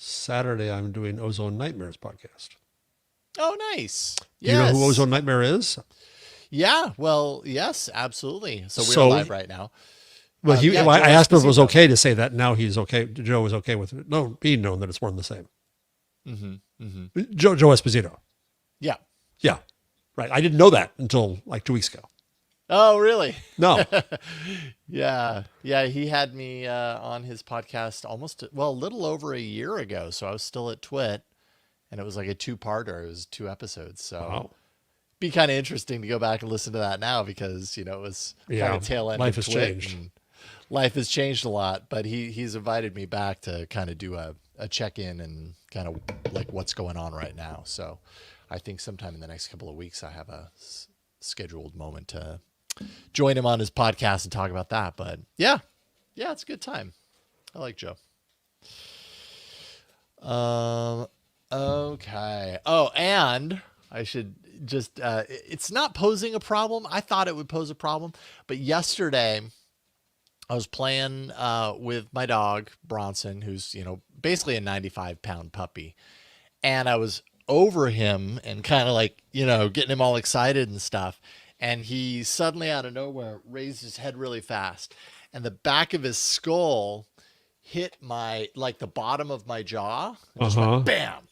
Saturday, I'm doing Ozone Nightmares podcast. Oh, nice. Do you know who Yes. Ozone Nightmare is? Yeah. Well, yes, absolutely. So we're So, live right now. well, Yeah, I Joe asked him if it was Esposito. okay to say that. Now he's okay. Joe is okay with it. No, being known that it's one and the same. Mm-hmm. Mm-hmm. Joe Esposito. Yeah. Yeah, right. I didn't know that until like 2 weeks ago. Oh, really? No. Yeah. Yeah. He had me on his podcast a little over a year ago. So I was still at Twit, and it was like a two-parter. It was 2 episodes. So Wow. be kind of interesting to go back and listen to that now because, it was kind of tail end life of has Twit. changed. And life has changed a lot, but he's invited me back to kind of do a check-in and kind of like what's going on right now. So I think sometime in the next couple of weeks, I have a scheduled moment to join him on his podcast and talk about that. But yeah, it's a good time. I like Joe. Okay. Oh, and I should just, it's not posing a problem. I thought it would pose a problem, but yesterday I was playing with my dog, Bronson, who's, basically a 95-pound puppy. And I was over him and kind of like, getting him all excited and stuff. And he suddenly out of nowhere raised his head really fast. And the back of his skull hit the bottom of my jaw. And just went bam,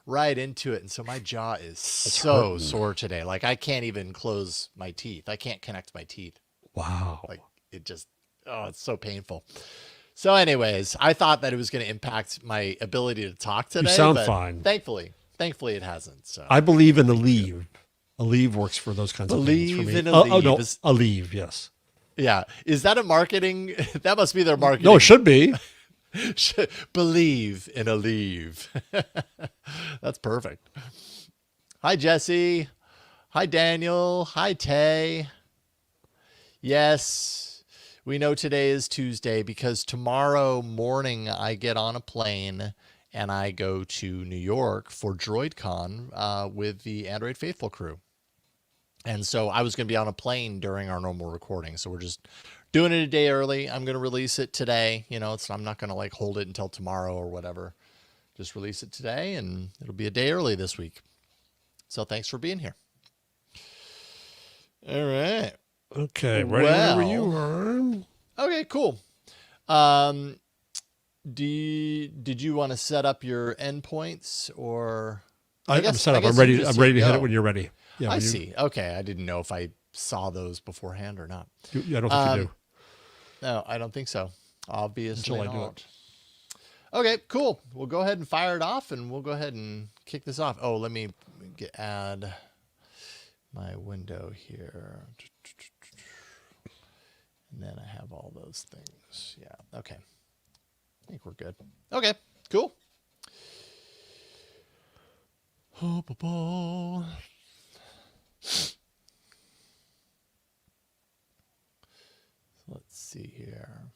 right into it. And so my jaw is so sore today. Like I can't even close my teeth. I can't connect my teeth. Wow. Like it just, it's so painful. So anyways, I thought that it was going to impact my ability to talk today. You sound but fine. Thankfully it hasn't. So I believe in Aleve. Aleve works for those kinds of things for me. Believe in Aleve. Oh, no, Aleve, yes. Yeah. Is that a marketing? That must be their marketing. No, it should be. Believe in Aleve. That's perfect. Hi, Jesse. Hi, Daniel. Hi, Tay. Yes, we know today is Tuesday because tomorrow morning I get on a plane and I go to New York for DroidCon with the Android Faithful crew. And so I was going to be on a plane during our normal recording. So we're just doing it a day early. I'm going to release it today. I'm not going to like hold it until tomorrow or whatever. Just release it today and it'll be a day early this week. So thanks for being here. All right. Okay, ready whenever you are. Okay, cool. Did you want to set up your endpoints or? I'm set up. I'm ready. I'm ready to hit it when you're ready. Yeah, I see. Okay, I didn't know if I saw those beforehand or not. I don't think you do. No, I don't think so. Obviously Until I do not. Okay, cool. We'll go ahead and fire it off, and we'll go ahead and kick this off. Oh, let me add my window here. And then I have all those things. Yeah, okay. I think we're good. Okay, cool. Let's see here.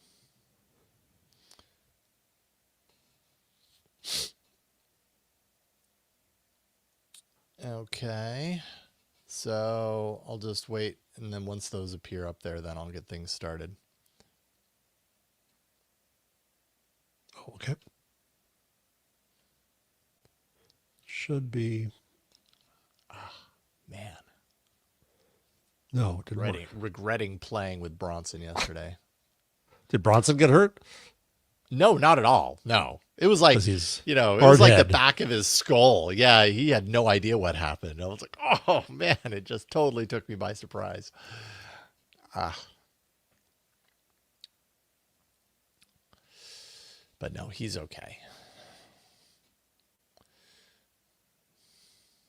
Okay. So I'll just wait, and then once those appear up there, then I'll get things started. Okay. Should be. Man. No, it didn't work. Regretting playing with Bronson yesterday. Did Bronson get hurt? No, not at all. No. It was like, He's it was like the hard-head. back of his skull. Yeah, he had no idea what happened. I was like, oh, man, it just totally took me by surprise. But no, he's okay.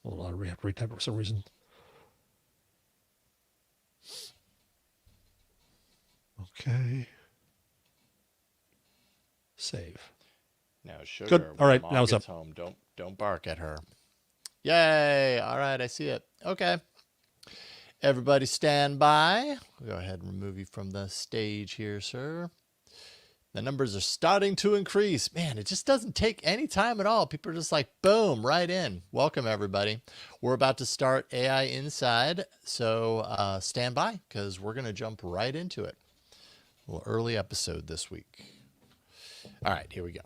Hold on, we have to retype it for some reason. Okay. Save. Now, Sugar, Good. All right, when now Mom it's up. gets home, don't bark at her. Yay. All right, I see it. Okay. Everybody stand by. We'll go ahead and remove you from the stage here, sir. The numbers are starting to increase. Man, it just doesn't take any time at all. People are just like, boom, right in. Welcome, everybody. We're about to start AI Inside, so stand by because we're going to jump right into it. A little early episode this week. All right, here we go.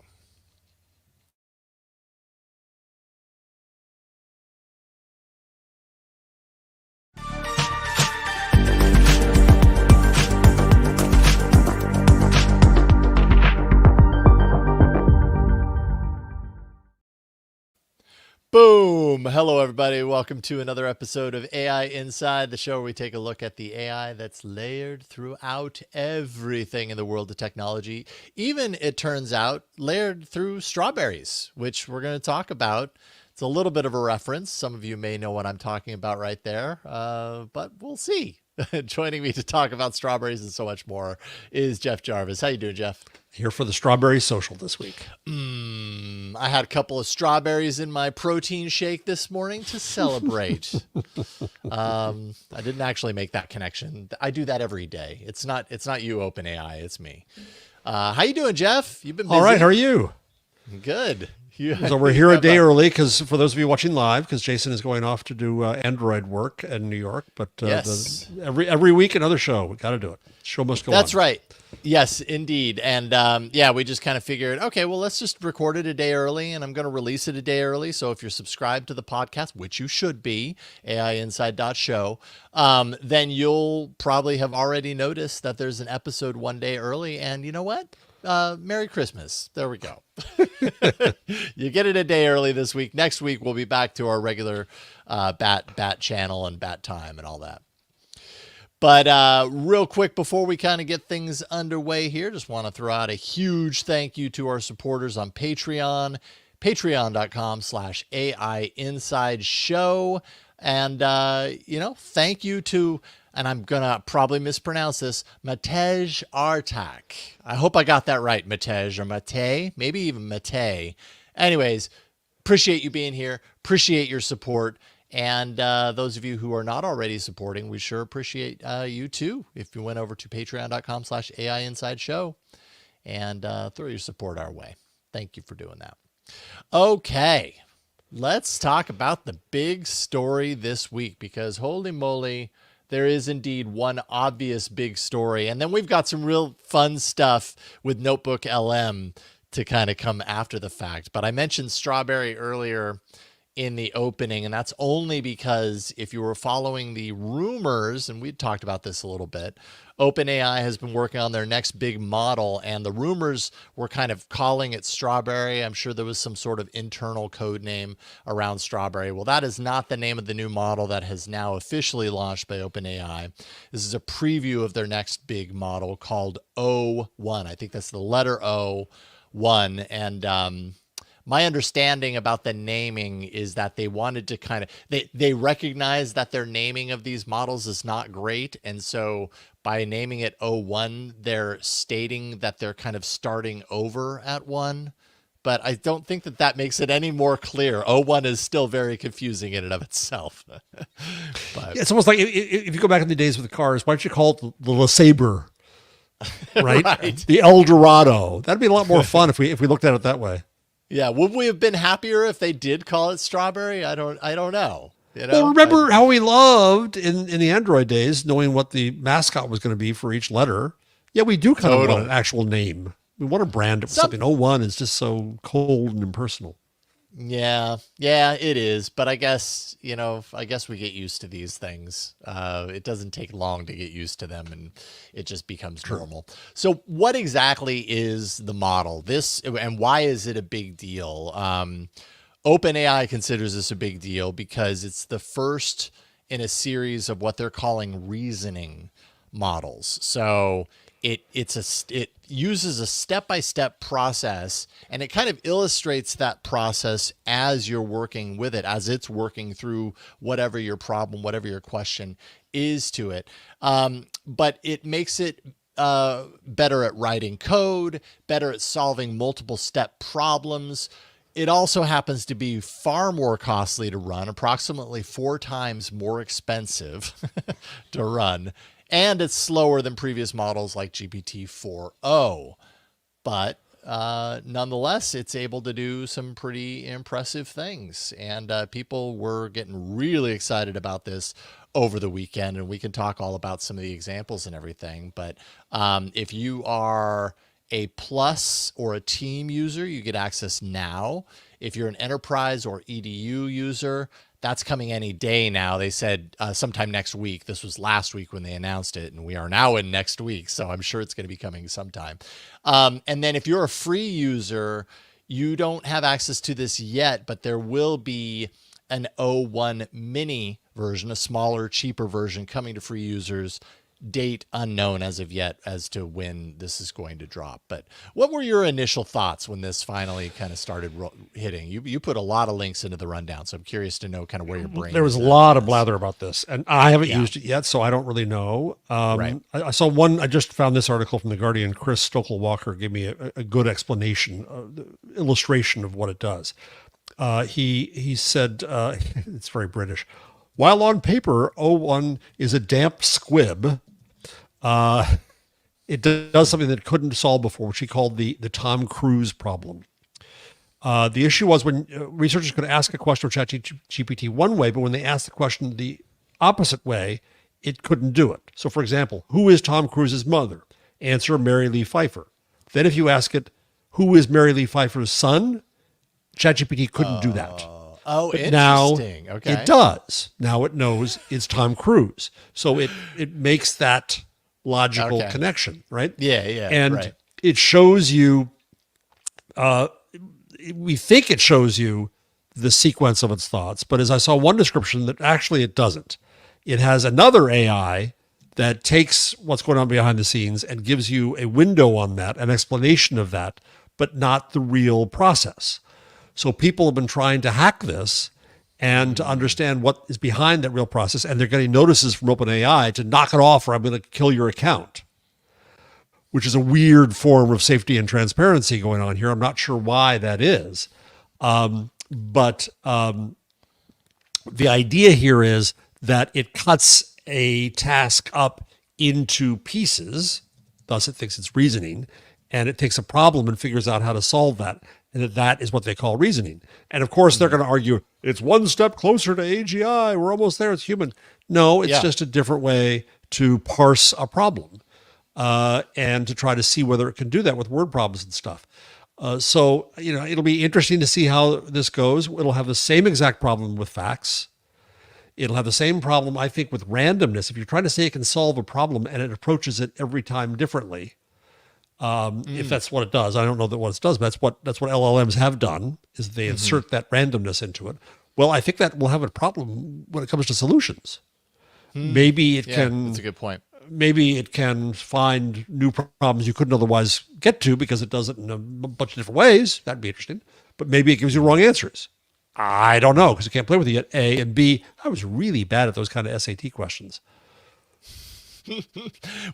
Boom. Hello, everybody. Welcome to another episode of AI Inside, the show where we take a look at the AI that's layered throughout everything in the world of technology. Even, it turns out, layered through strawberries, which we're going to talk about. It's a little bit of a reference. Some of you may know what I'm talking about right there, but we'll see. Joining me to talk about strawberries and so much more is Jeff Jarvis. How you doing, Jeff? Here for the strawberry social this week. I had a couple of strawberries in my protein shake this morning to celebrate. I didn't actually make that connection. I do that every day. It's not you, OpenAI. It's me. How you doing, Jeff? You've been busy? All right. How are you? Good. So we're here a day early because for those of you watching live, because Jason is going off to do Android work in New York. But yes. every week another show. We got to do it. Show must go on. That's right. Yes, indeed. And we just kind of figured, okay, well, let's just record it a day early, and I'm going to release it a day early. So if you're subscribed to the podcast, which you should be, AIinside.show, then you'll probably have already noticed that there's an episode one day early. And you know what? Merry Christmas. There we go. You get it a day early this week. Next week, we'll be back to our regular bat channel and bat time and all that. But real quick, before we kind of get things underway here, just want to throw out a huge thank you to our supporters on Patreon, patreon.com/AI Inside Show. And, thank you to, and I'm going to probably mispronounce this, Matej Artak. I hope I got that right, Matej, or Mate, maybe even Mate. Anyways, appreciate you being here. Appreciate your support. And those of you who are not already supporting, we sure appreciate you too. If you went over to patreon.com/AI Inside Show and throw your support our way. Thank you for doing that. Okay, let's talk about the big story this week, because holy moly, there is indeed one obvious big story. And then we've got some real fun stuff with NotebookLM to kind of come after the fact. But I mentioned strawberry earlier in the opening, and that's only because if you were following the rumors, and we talked about this a little bit, OpenAI has been working on their next big model, and the rumors were kind of calling it Strawberry. I'm sure there was some sort of internal code name around Strawberry. Well, that is not the name of the new model that has now officially launched by OpenAI. This is a preview of their next big model called O1. I think that's the letter O1, and my understanding about the naming is that they wanted to kind of, they recognize that their naming of these models is not great. And so by naming it O1, they're stating that they're kind of starting over at 1. But I don't think that makes it any more clear. O1 is still very confusing in and of itself. But, yeah, it's almost like if you go back in the days with the cars, why don't you call it the LeSabre, right? Right. The El Dorado. That'd be a lot more fun if we looked at it that way. Yeah, would we have been happier if they did call it Strawberry? I don't know. Well, remember how we loved in the Android days knowing what the mascot was going to be for each letter. Yeah, we do kind of want an actual name. We want to brand it with something. O1 is just so cold and impersonal. Yeah, it is. But I guess we get used to these things. It doesn't take long to get used to them, and it just becomes normal. So what exactly is the model? And why is it a big deal? OpenAI considers this a big deal because it's the first in a series of what they're calling reasoning models. So it uses a step-by-step process, and it kind of illustrates that process as you're working with it, as it's working through whatever your problem, whatever your question is to it. But it makes it better at writing code, better at solving multiple step problems. It also happens to be far more costly to run, approximately 4 times more expensive to run. And it's slower than previous models like GPT-4o. But nonetheless, it's able to do some pretty impressive things. And people were getting really excited about this over the weekend. And we can talk all about some of the examples and everything. But if you are a Plus or a Team user, you get access now. If you're an Enterprise or EDU user, that's coming any day now. They said sometime next week. This was last week when they announced it, and we are now in next week, so I'm sure it's going to be coming sometime. And then if you're a free user, you don't have access to this yet, but there will be an O1 mini version, a smaller, cheaper version coming to free users. Date unknown as of yet as to when this is going to drop. But what were your initial thoughts when this finally kind of started hitting? You put a lot of links into the rundown, so I'm curious to know kind of where your brain. There was a lot of blather about this, and I haven't used it yet, so I don't really know. Right. I saw one. I just found this article from The Guardian. Chris Stokely-Walker gave me a good explanation, illustration of what it does. He said, it's very British. While on paper, O1 is a damp squib, it does something that it couldn't solve before, which he called the Tom Cruise problem. The issue was when researchers could ask a question of ChatGPT one way, but when they asked the question the opposite way, it couldn't do it. So, for example, who is Tom Cruise's mother? Answer, Mary Lee Pfeiffer. Then if you ask it, who is Mary Lee Pfeiffer's son? ChatGPT couldn't do that. Oh, but interesting. Now okay. it does. Now it knows it's Tom Cruise. So it makes that logical connection, right? Yeah. And it shows you, we think it shows you the sequence of its thoughts, but as I saw one description that actually it doesn't. It has another AI that takes what's going on behind the scenes and gives you a window on that, an explanation of that, but not the real process. So people have been trying to hack this and to understand what is behind that real process, and they're getting notices from OpenAI to knock it off or I'm going to kill your account, which is a weird form of safety and transparency going on here. I'm not sure why that is. But the idea here is that it cuts a task up into pieces, thus it thinks it's reasoning, and it takes a problem and figures out how to solve that. And that is what they call reasoning. And of course, they're going to argue, it's one step closer to AGI. We're almost there. It's human. No, it's just a different way to parse a problem and to try to see whether it can do that with word problems and stuff. So, it'll be interesting to see how this goes. It'll have the same exact problem with facts. It'll have the same problem, I think, with randomness. If you're trying to say it can solve a problem and it approaches it every time differently, if that's what it does. I don't know what it does, but that's what LLMs have done, is they insert that randomness into it. Well, I think that will have a problem when it comes to solutions. Maybe it can. That's a good point. Maybe it can find new problems you couldn't otherwise get to because it does it in a bunch of different ways. That'd be interesting. But maybe it gives you wrong answers. I don't know because I can't play with it yet. A and B, I was really bad at those kind of SAT questions.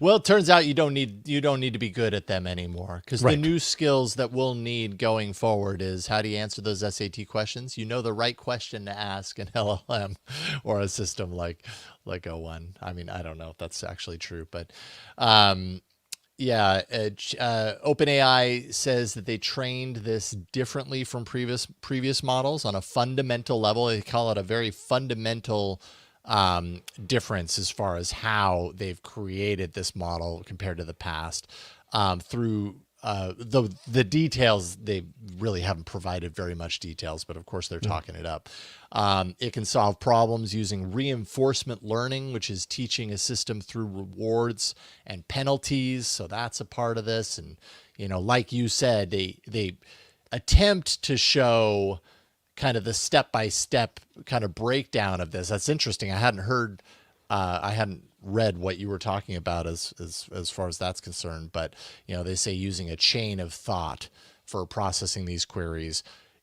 Well, it turns out you don't need to be good at them anymore, because the new skills that we'll need going forward is how do you answer those SAT questions? You know the right question to ask an LLM or a system like O1. I mean, I don't know if that's actually true, but OpenAI says that they trained this differently from previous models on a fundamental level. They call it a very fundamental difference as far as how they've created this model compared to the past. Through the details, they really haven't provided very much details, but of course they're talking it up. It can solve problems using reinforcement learning, which is teaching a system through rewards and penalties. So that's a part of this. And, like you said, they attempt to show kind of the step-by-step kind of breakdown of this. That's interesting. I hadn't read what you were talking about as far as that's concerned, but they say using a chain of thought for processing these queries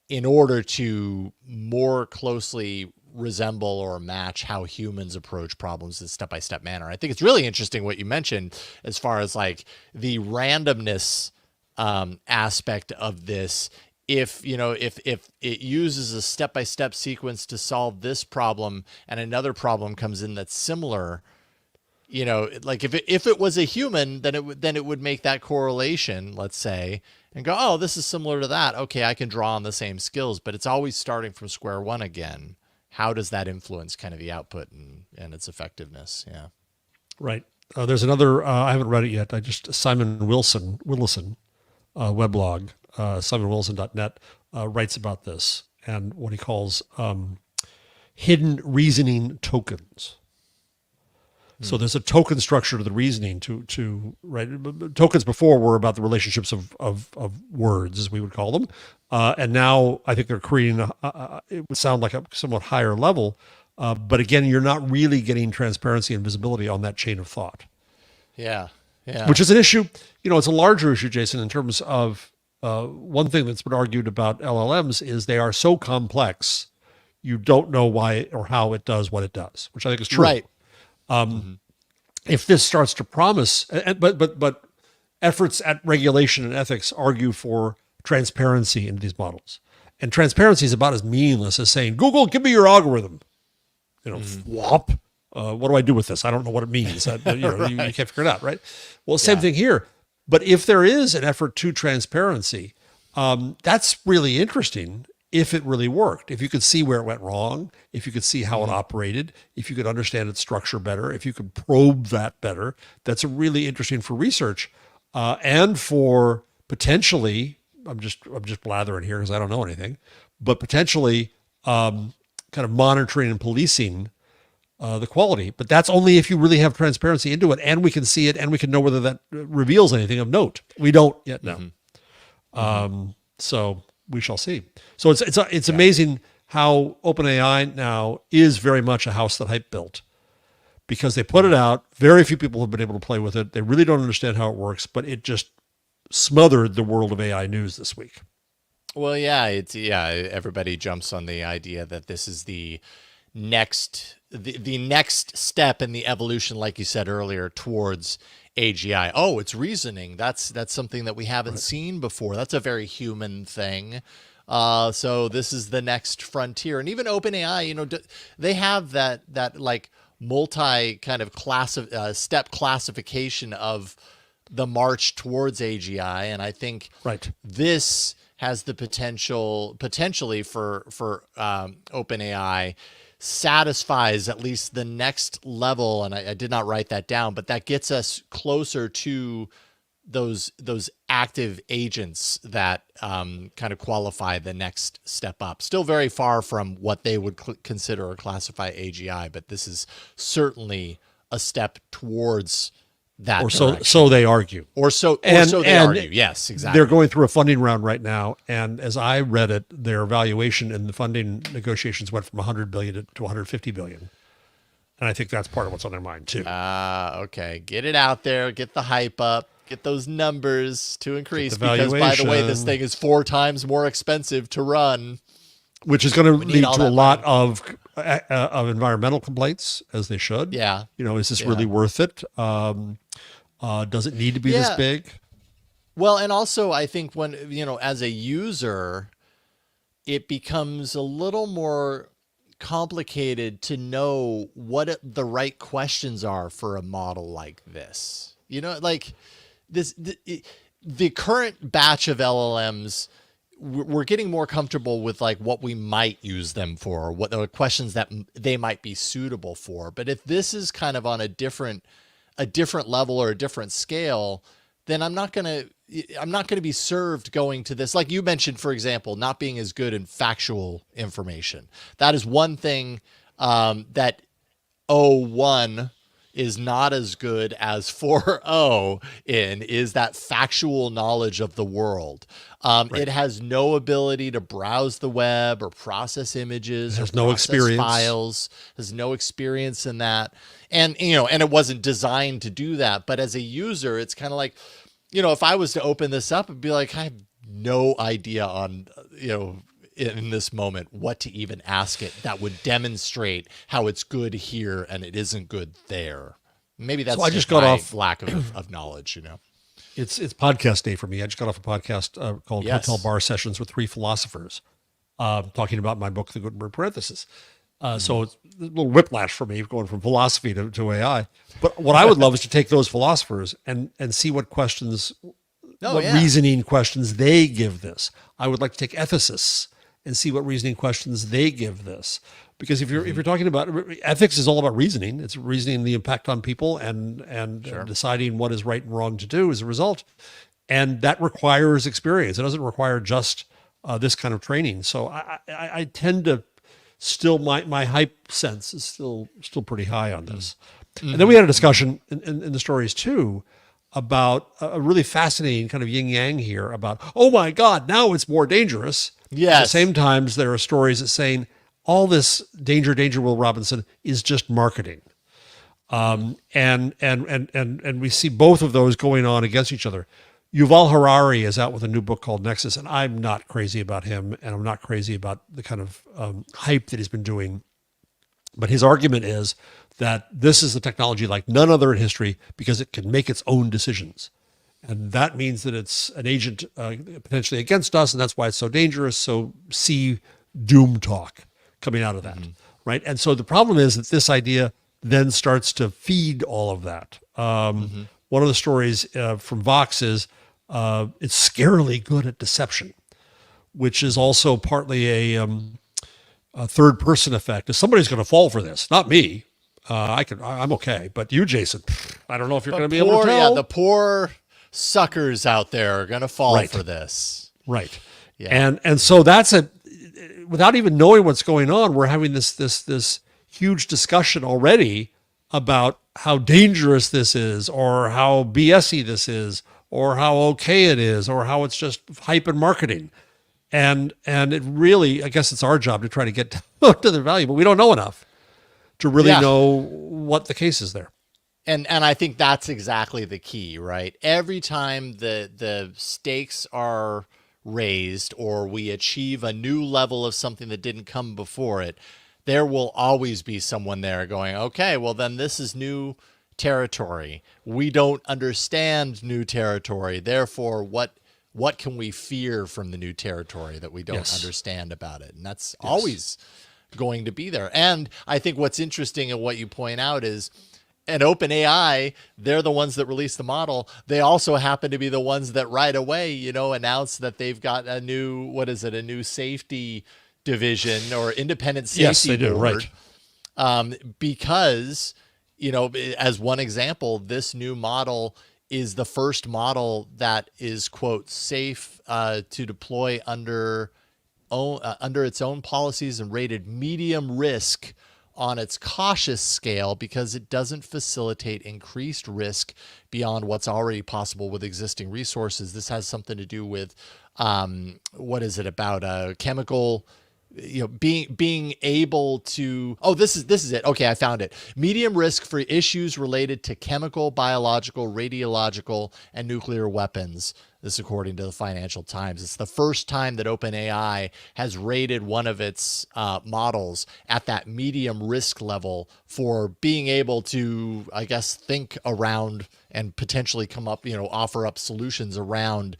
in order to more closely resemble or match how humans approach problems in a step-by-step manner. I think it's really interesting what you mentioned as far as like the randomness aspect of this. If it uses a step-by-step sequence to solve this problem and another problem comes in that's similar, like if it was a human, then it would make that correlation, let's say, and go, oh, this is similar to that. Okay, I can draw on the same skills, but it's always starting from square one again. How does that influence kind of the output and its effectiveness? Yeah. Right. There's another, I haven't read it yet. Simon Willison weblog, simonwillison.net, writes about this and what he calls hidden reasoning tokens. So there's a token structure to the reasoning right. Tokens before were about the relationships of words, as we would call them. And now I think they're creating, it would sound like a somewhat higher level. But again, you're not really getting transparency and visibility on that chain of thought. Yeah. Yeah. Which is an issue. It's a larger issue, Jason, in terms of one thing that's been argued about LLMs is they are so complex, you don't know why or how it does what it does, which I think is true. Right. If this starts to promise, but efforts at regulation and ethics argue for transparency into these models, and transparency is about as meaningless as saying, "Google, give me your algorithm." Flop. What do I do with this? I don't know what it means. Right. You can't figure it out, right? Well, same thing here. But if there is an effort to transparency, that's really interesting. If it really worked, if you could see where it went wrong, if you could see how it operated, if you could understand its structure better, if you could probe that better, that's really interesting for research and for potentially. I'm just blathering here because I don't know anything, but potentially kind of monitoring and policing the quality. But that's only if you really have transparency into it, and we can see it, and we can know whether that reveals anything of note. We don't yet know. So we shall see. So it's amazing how OpenAI now is very much a house that hype built, because they put it out. Very few people have been able to play with it. They really don't understand how it works, but it just smothered the world of AI news this week. Well, everybody jumps on the idea that this is the next step in the evolution, like you said earlier, towards AGI. Oh, it's reasoning. That's something that we haven't seen before. That's a very human thing. So this is the next frontier. And even OpenAI, they have that like multi kind of step classification of the march towards AGI. And I think this has the potentially for OpenAI satisfies at least the next level. And I did not write that down, but that gets us closer to those active agents that kind of qualify the next step up. Still very far from what they would consider or classify AGI, but this is certainly a step towards that. Or so they argue. Or so they argue. Yes, exactly. They're going through a funding round right now, and as I read it, their valuation in the funding negotiations went from 100 billion to 150 billion. And I think that's part of what's on their mind too. Okay. Get it out there, get the hype up, get those numbers to increase, because by the way, this thing is 4 times more expensive to run. Which is going to lead to a lot of environmental complaints, as they should. Yeah. Is this really worth it? Does it need to be this big? Well, and also I think when, as a user, it becomes a little more complicated to know what the right questions are for a model like this. Like this, the current batch of LLMs, we're getting more comfortable with like what we might use them for, what the questions that they might be suitable for. But if this is kind of on a different level or a different scale, then I'm not going to be served going to this. Like you mentioned, for example, not being as good in factual information. That is one thing that O1 is not as good as 4.0 is that factual knowledge of the world. It has no ability to browse the web or process images. There's no experience. Files. Has no experience in that. And, and it wasn't designed to do that. But as a user, it's kind of like, if I was to open this up, it'd be like, I have no idea on, in this moment, what to even ask it that would demonstrate how it's good here and it isn't good there. Maybe that's I just got off lack of knowledge, It's podcast day for me. I just got off a podcast called Hotel Bar Sessions with 3 philosophers, talking about my book, The Gutenberg Parenthesis. So it's a little whiplash for me going from philosophy to AI. But what I would love is to take those philosophers and see what questions, reasoning questions they give this. I would like to take ethicists and see what reasoning questions they give this. Because if you're talking about ethics, is all about reasoning. It's reasoning the impact on people and deciding what is right and wrong to do as a result. And that requires experience. It doesn't require just this kind of training. So I tend to still, my hype sense is still pretty high on this. And then we had a discussion in the stories too about a really fascinating kind of yin yang here about, oh my God, now it's more dangerous. Yes. At the same times, there are stories that saying all this danger, Will Robinson is just marketing. And we see both of those going on against each other. Yuval Harari is out with a new book called Nexus, and I'm not crazy about him, and I'm not crazy about the kind of hype that he's been doing. But his argument is that this is a technology like none other in history because it can make its own decisions. And that means that it's an agent potentially against us, and that's why it's so dangerous. So see doom talk coming out of that, right? And so the problem is that this idea then starts to feed all of that. One of the stories from Vox is it's scarily good at deception, which is also partly a third-person effect. If somebody's going to fall for this, not me. I'm okay, but you, Jason, I don't know if you're going to be able to tell. Yeah, the poor suckers out there are going to fall for this. Right. Yeah. And so that's without even knowing what's going on, we're having this huge discussion already about how dangerous this is, or how BSy this is, or how okay it is, or how it's just hype and marketing. And it really, I guess it's our job to try to get to the value, but we don't know enough to really know what the case is there. And I think that's exactly the key, right? Every time the stakes are raised or we achieve a new level of something that didn't come before it, there will always be someone there going, okay, well then this is new territory. We don't understand new territory. Therefore, what can we fear from the new territory that we don't understand about it? And that's always going to be there. And I think what's interesting and what you point out is, and OpenAI, they're the ones that released the model. They also happen to be the ones that right away, announced that they've got a new, a new safety division or independent safety yes, they do, board. Right. Because, as one example, this new model is the first model that is, quote, safe to deploy under its own policies and rated medium risk on its cautious scale because it doesn't facilitate increased risk beyond what's already possible with existing resources. This has something to do with chemical, being able to, this is it. Okay, I found it. Medium risk for issues related to chemical, biological, radiological, and nuclear weapons. This is according to the Financial Times. It's the first time that OpenAI has rated one of its models at that medium risk level for being able to, I guess, think around and potentially come up, offer up solutions around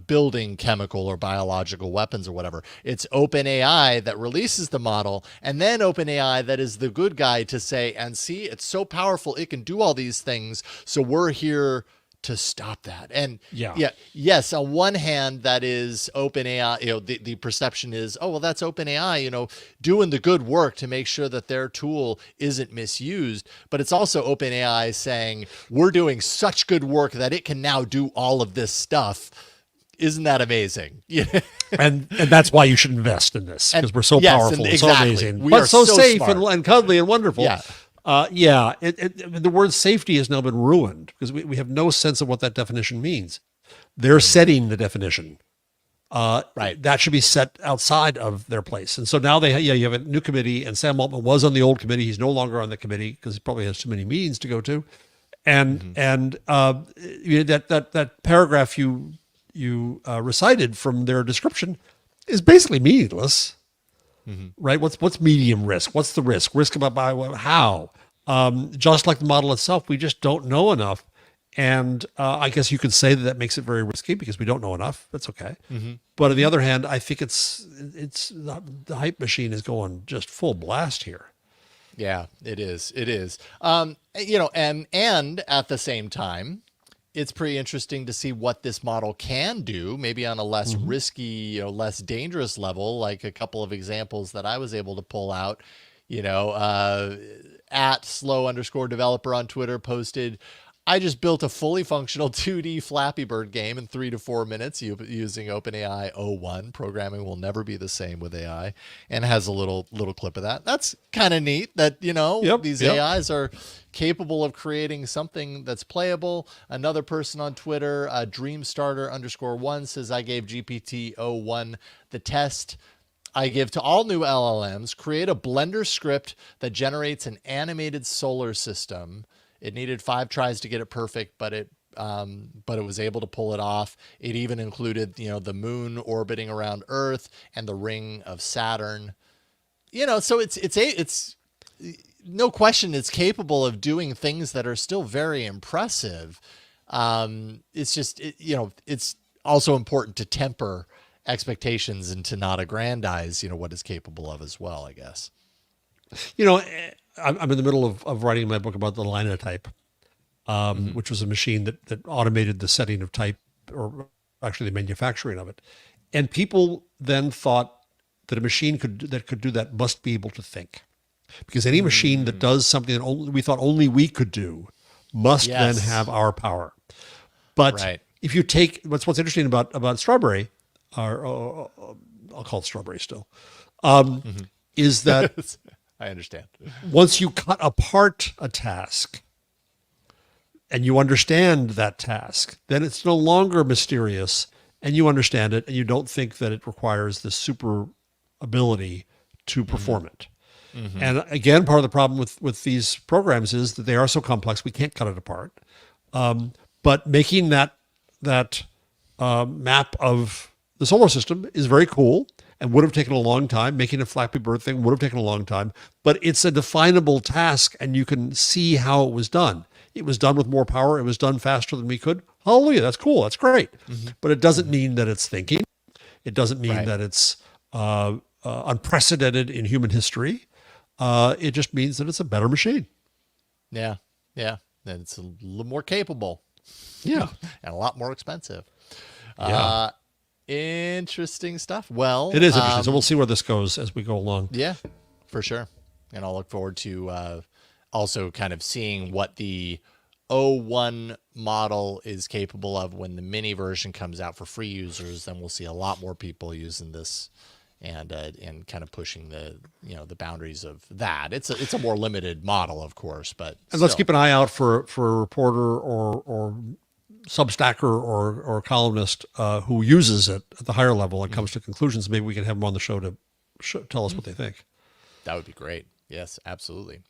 building chemical or biological weapons or whatever. It's OpenAI that releases the model, and then OpenAI that is the good guy to say, and see, it's so powerful, it can do all these things, so we're here to stop that. And yes, on one hand, that is OpenAI, the perception is, that's OpenAI, doing the good work to make sure that their tool isn't misused. But it's also OpenAI saying, we're doing such good work that it can now do all of this stuff. Isn't that amazing? and that's why you should invest in this, because we're so powerful and so amazing, but so safe and cuddly and wonderful. The word safety has now been ruined because we have no sense of what that definition means. They're setting the definition. That should be set outside of their place. And so now you have a new committee, and Sam Altman was on the old committee. He's no longer on the committee because he probably has too many meetings to go to. And that paragraph you recited from their description is basically meaningless. Right? What's medium risk? What's the risk? Risk about by how? Just like the model itself, we just don't know enough. And I guess you could say that makes it very risky because we don't know enough. That's okay. But on the other hand, I think it's the hype machine is going just full blast here. Yeah, it is. It is. And at the same time, it's pretty interesting to see what this model can do, maybe on a less risky, less dangerous level, like a couple of examples that I was able to pull out. At @slow_developer on Twitter posted, I just built a fully functional 2D FlappyBird game in 3 to 4 minutes using OpenAI O1. Programming will never be the same with AI, and has a little clip of that. That's kind of neat that, these AIs are capable of creating something that's playable. Another person on Twitter, Dreamstarter_1 says, I gave GPT-01 the test I give to all new LLMs: create a Blender script that generates an animated solar system. It needed 5 tries to get it perfect, but it was able to pull it off. It even included, the moon orbiting around Earth and the ring of Saturn. So it's no question it's capable of doing things that are still very impressive. It's just, it's also important to temper expectations and to not aggrandize, what it's capable of as well, I guess. I'm in the middle of writing my book about the linotype, which was a machine that automated the setting of type, or actually the manufacturing of it. And people then thought that a machine that could do that must be able to think, because any machine that does something that we thought only we could do must then have our power. But if you take what's interesting about Strawberry, or I'll call it Strawberry still, is that I understand. Once you cut apart a task and you understand that task, then it's no longer mysterious, and you understand it, and you don't think that it requires the super ability to perform it. And again, part of the problem with these programs is that they are so complex, we can't cut it apart. But making that map of the solar system is very cool and would have taken a long time. Making a Flappy Bird thing would have taken a long time, but it's a definable task, and you can see how it was done. It was done with more power. It was done faster than we could. Hallelujah. That's cool. That's great. But it doesn't mean that it's thinking. It doesn't mean that it's unprecedented in human history. It just means that it's a better machine. Yeah. Yeah. And it's a little more capable. Yeah. And a lot more expensive. Yeah. Interesting stuff. Well, it is interesting. So we'll see where this goes as we go along. Yeah, for sure. And I'll look forward to also kind of seeing what the O1 model is capable of when the mini version comes out for free users. Then we'll see a lot more people using this and kind of pushing the boundaries of that. It's a more limited model, of course, but let's keep an eye out for a reporter or Substacker or columnist who uses it at the higher level and comes to conclusions. Maybe we can have them on the show to tell us what they think. That would be great. Yes, absolutely.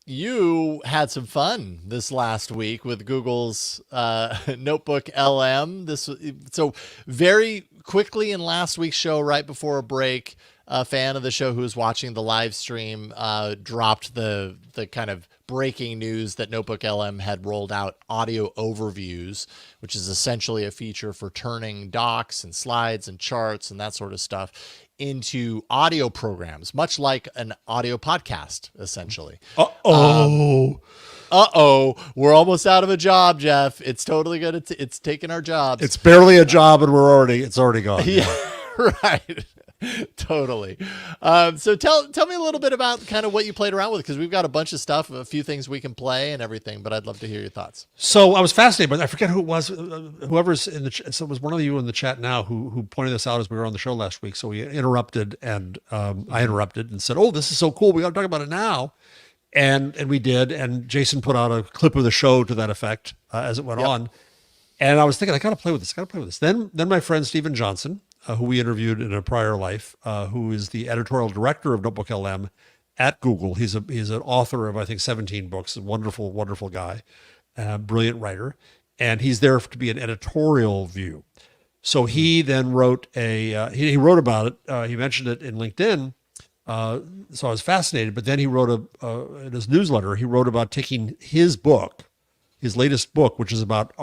You had some fun this last week with Google's NotebookLM. So very quickly in last week's show, right before a break, a fan of the show who was watching the live stream dropped the kind of breaking news that NotebookLM had rolled out audio overviews, which is essentially a feature for turning docs and slides and charts and that sort of stuff into audio programs, much like an audio podcast, essentially. Uh-oh, we're almost out of a job, Jeff. It's totally good. It's taking our jobs. It's barely a job, and it's already gone. Yeah, right. Totally. So tell me a little bit about kind of what you played around with, because we've got a bunch of stuff, a few things we can play and everything, but I'd love to hear your thoughts. So I was fascinated, but I forget who it was. Whoever's in the so it was one of you in the chat now who pointed this out as we were on the show last week. So we interrupted, and I interrupted and said, "Oh, this is so cool. We got to talk about it now." And we did. And Jason put out a clip of the show to that effect as it went on. And I was thinking, I got to play with this. Then my friend Stephen Johnson, who we interviewed in a prior life, who is the editorial director of NotebookLM at Google. He's an author of, I think, 17 books, a wonderful, wonderful guy, brilliant writer. And he's there to be an editorial view. So he then wrote he wrote about it. He mentioned it in LinkedIn. So I was fascinated, but then he wrote in his newsletter, he wrote about taking his latest book, which is about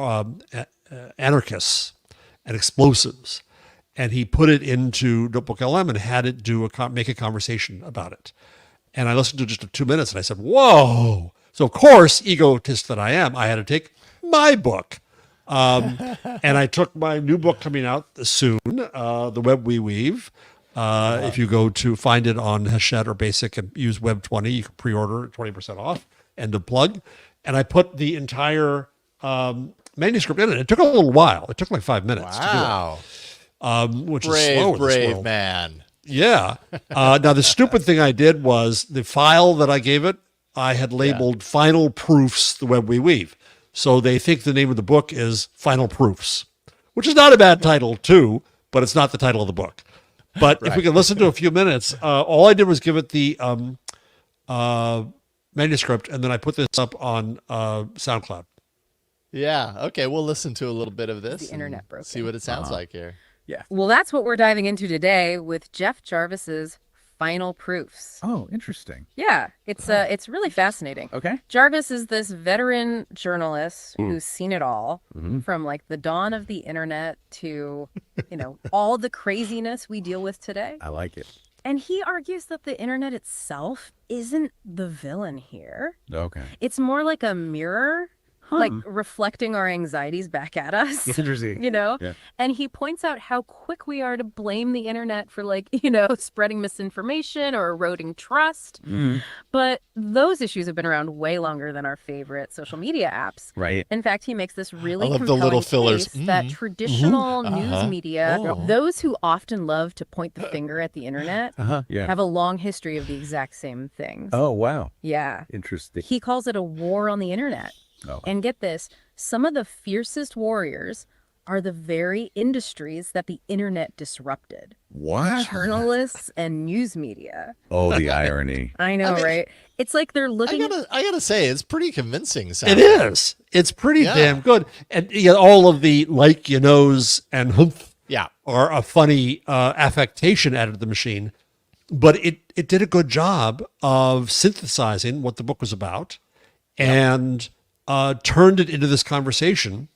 anarchists and explosives. And he put it into NotebookLM and had it make a conversation about it. And I listened to just 2 minutes and I said, whoa. So of course, egotist that I am, I had to take my book. And I took my new book coming out soon, The Web We Weave. If you go to find it on Hachette or Basic and use Web20, you can pre-order 20% off. End of plug. and I put the entire manuscript in it. It took a little while. It took like 5 minutes to do it, which is slow in this Brave world. man. Yeah. Now, the stupid thing I did was the file that I gave it, I had labeled Final Proofs, The Web We Weave. So they think the name of the book is Final Proofs, which is not a bad title too, but it's not the title of the book. But if we can listen to a few minutes, all I did was give it the manuscript, and then I put this up on SoundCloud. Yeah. Okay. We'll listen to a little bit of this. The internet broken. See what it sounds like here. Yeah. Well, that's what we're diving into today with Jeff Jarvis's Final Proofs. Oh, interesting. Yeah, it's really fascinating. Okay. Jarvis is this veteran journalist who's seen it all, from like the dawn of the internet to, all the craziness we deal with today. I like it. And he argues that the internet itself isn't the villain here. Okay. It's more like a mirror, like reflecting our anxieties back at us. Interesting. Yeah. And he points out how quick we are to blame the internet for spreading misinformation or eroding trust. But those issues have been around way longer than our favorite social media apps. Right. In fact, he makes this really I love the compelling little fillers. case that traditional news media, those who often love to point the finger at the internet, have a long history of the exact same things. Oh, wow. Yeah. Interesting. He calls it a war on the internet. Oh. And get this, some of the fiercest warriors are the very industries that the internet disrupted. What? Journalists and news media. Oh, the irony. I know, right? It's like they're looking I gotta say, it's pretty convincing. It is. It's pretty damn good. And all of the and humph are a funny affectation added to the machine. But it did a good job of synthesizing what the book was about and turned it into this conversation.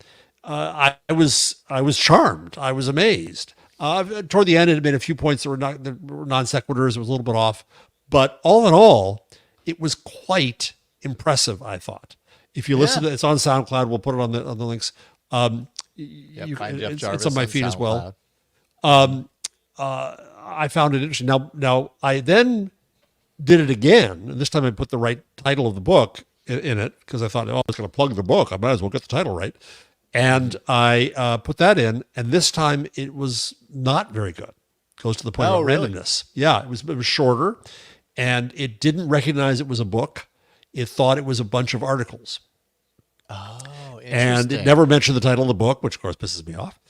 I was charmed. I was amazed. Toward the end, it made a few points that were non sequiturs. It was a little bit off, but all in all, it was quite impressive. I thought. If you listen to it's on SoundCloud, we'll put it on the links. Find Jeff Jarvis it's on my feed as well. I found it interesting. Now I then did it again, and this time I put the right title of the book in it because I thought, I was going to plug the book. I might as well get the title right. And I put that in, and this time it was not very good. Goes to the point of randomness. Yeah, it was shorter, and it didn't recognize it was a book. It thought it was a bunch of articles. Oh, interesting. And it never mentioned the title of the book, which of course pisses me off.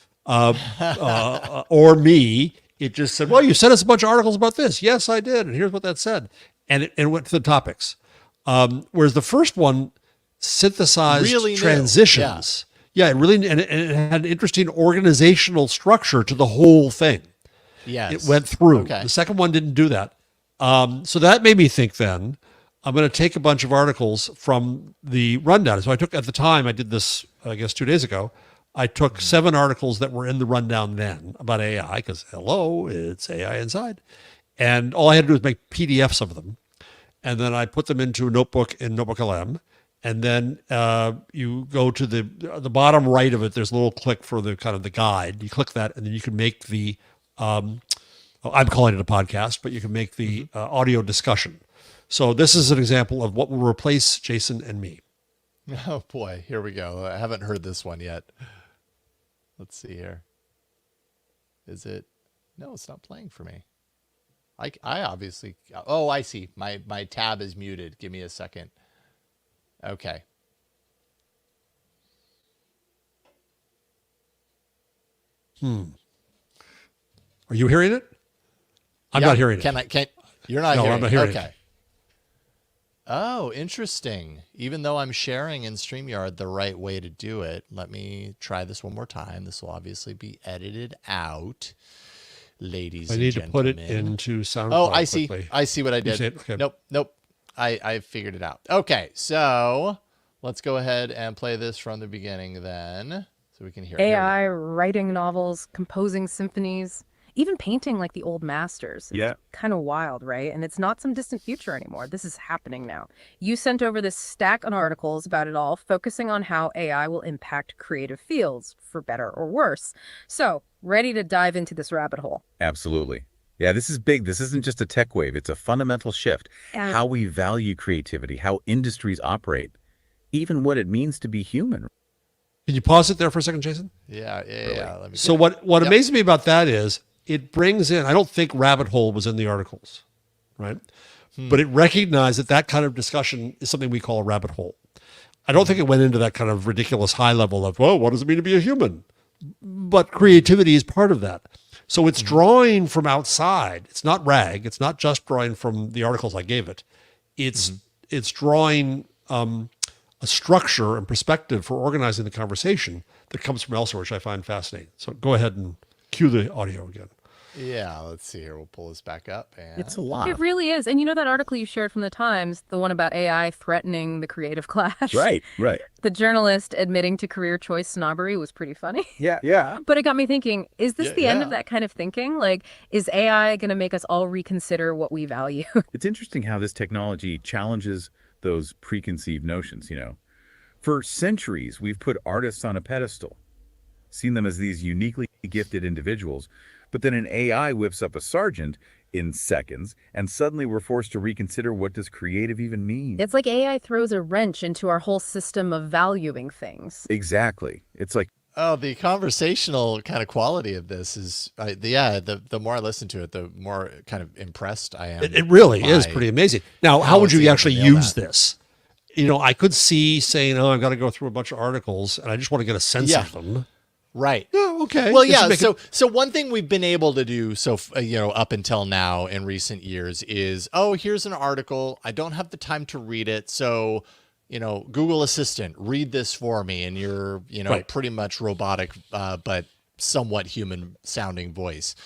Or me. It just said, well, you sent us a bunch of articles about this. Yes, I did. And here's what that said. And it went to the topics. Whereas the first one synthesized really transitions. Yeah, it really, and it had an interesting organizational structure to the whole thing. Yes. It went through. Okay. The second one didn't do that. So that made me think then, I'm going to take a bunch of articles from the rundown. So I took, at the time, I did this, I guess, 2 days ago. I took 7 articles that were in the rundown then about AI, because hello, it's AI inside. And all I had to do was make PDFs of them. And then I put them into a notebook in NotebookLM. And then you go to the bottom right of it. There's a little click for the kind of the guide. You click that, and then you can make the, I'm calling it a podcast, but you can make the audio discussion. So this is an example of what will replace Jason and me. Oh boy, here we go. I haven't heard this one yet. Let's see here. Is it? No, it's not playing for me. I obviously, oh, I see. My tab is muted. Give me a second. Okay. Are you hearing it? I'm not hearing it. You're not hearing it? I'm not hearing okay. it. Oh, interesting. Even though I'm sharing in StreamYard the right way to do it, let me try this one more time. This will obviously be edited out, ladies and gentlemen. I need to put it into SoundCloud. Oh, I see. quickly. I see what I did. Okay. Nope. I figured it out. Okay, so let's go ahead and play this from the beginning then, so we can hear it. AI writing novels, composing symphonies, even painting like the old masters. Yeah. Kind of wild, right? And it's not some distant future anymore. This is happening now. You sent over this stack of articles about it all, focusing on how AI will impact creative fields, for better or worse. So, ready to dive into this rabbit hole? Absolutely. Yeah, this is big. This isn't just a tech wave. It's a fundamental shift. How we value creativity, how industries operate. even what it means to be human. Can you pause it there for a second, Jason? Yeah. Let me So what amazes me about that is it brings in, I don't think rabbit hole was in the articles, right? But it recognized that kind of discussion is something we call a rabbit hole. I don't think it went into that kind of ridiculous high level of, well, what does it mean to be a human? But creativity is part of that. So it's drawing from outside. It's not RAG. It's not just drawing from the articles I gave it. It's drawing a structure and perspective for organizing the conversation that comes from elsewhere, which I find fascinating. So go ahead and cue the audio again. Yeah, let's see here. We'll pull this back up. And It's a lot. It really is. And you know that article you shared from the Times, the one about AI threatening the creative class? Right. The journalist admitting to career choice snobbery was pretty funny. Yeah. But it got me thinking, is this the end of that kind of thinking? Like, is AI going to make us all reconsider what we value? It's interesting how this technology challenges those preconceived notions, For centuries, we've put artists on a pedestal, seen them as these uniquely gifted individuals. But then an AI whips up a sergeant in seconds, and suddenly we're forced to reconsider, what does creative even mean? It's like AI throws a wrench into our whole system of valuing things. Exactly. It's like, oh, the conversational kind of quality of this is, the more I listen to it, the more kind of impressed I am. It really is pretty amazing. Now, how would you actually use this? I could see saying, oh, I've got to go through a bunch of articles and I just want to get a sense of them. Right. Yeah, okay. Well, yeah. So one thing we've been able to do up until now in recent years is, here's an article. I don't have the time to read it. So, Google Assistant, read this for me in your, pretty much robotic, but somewhat human sounding voice.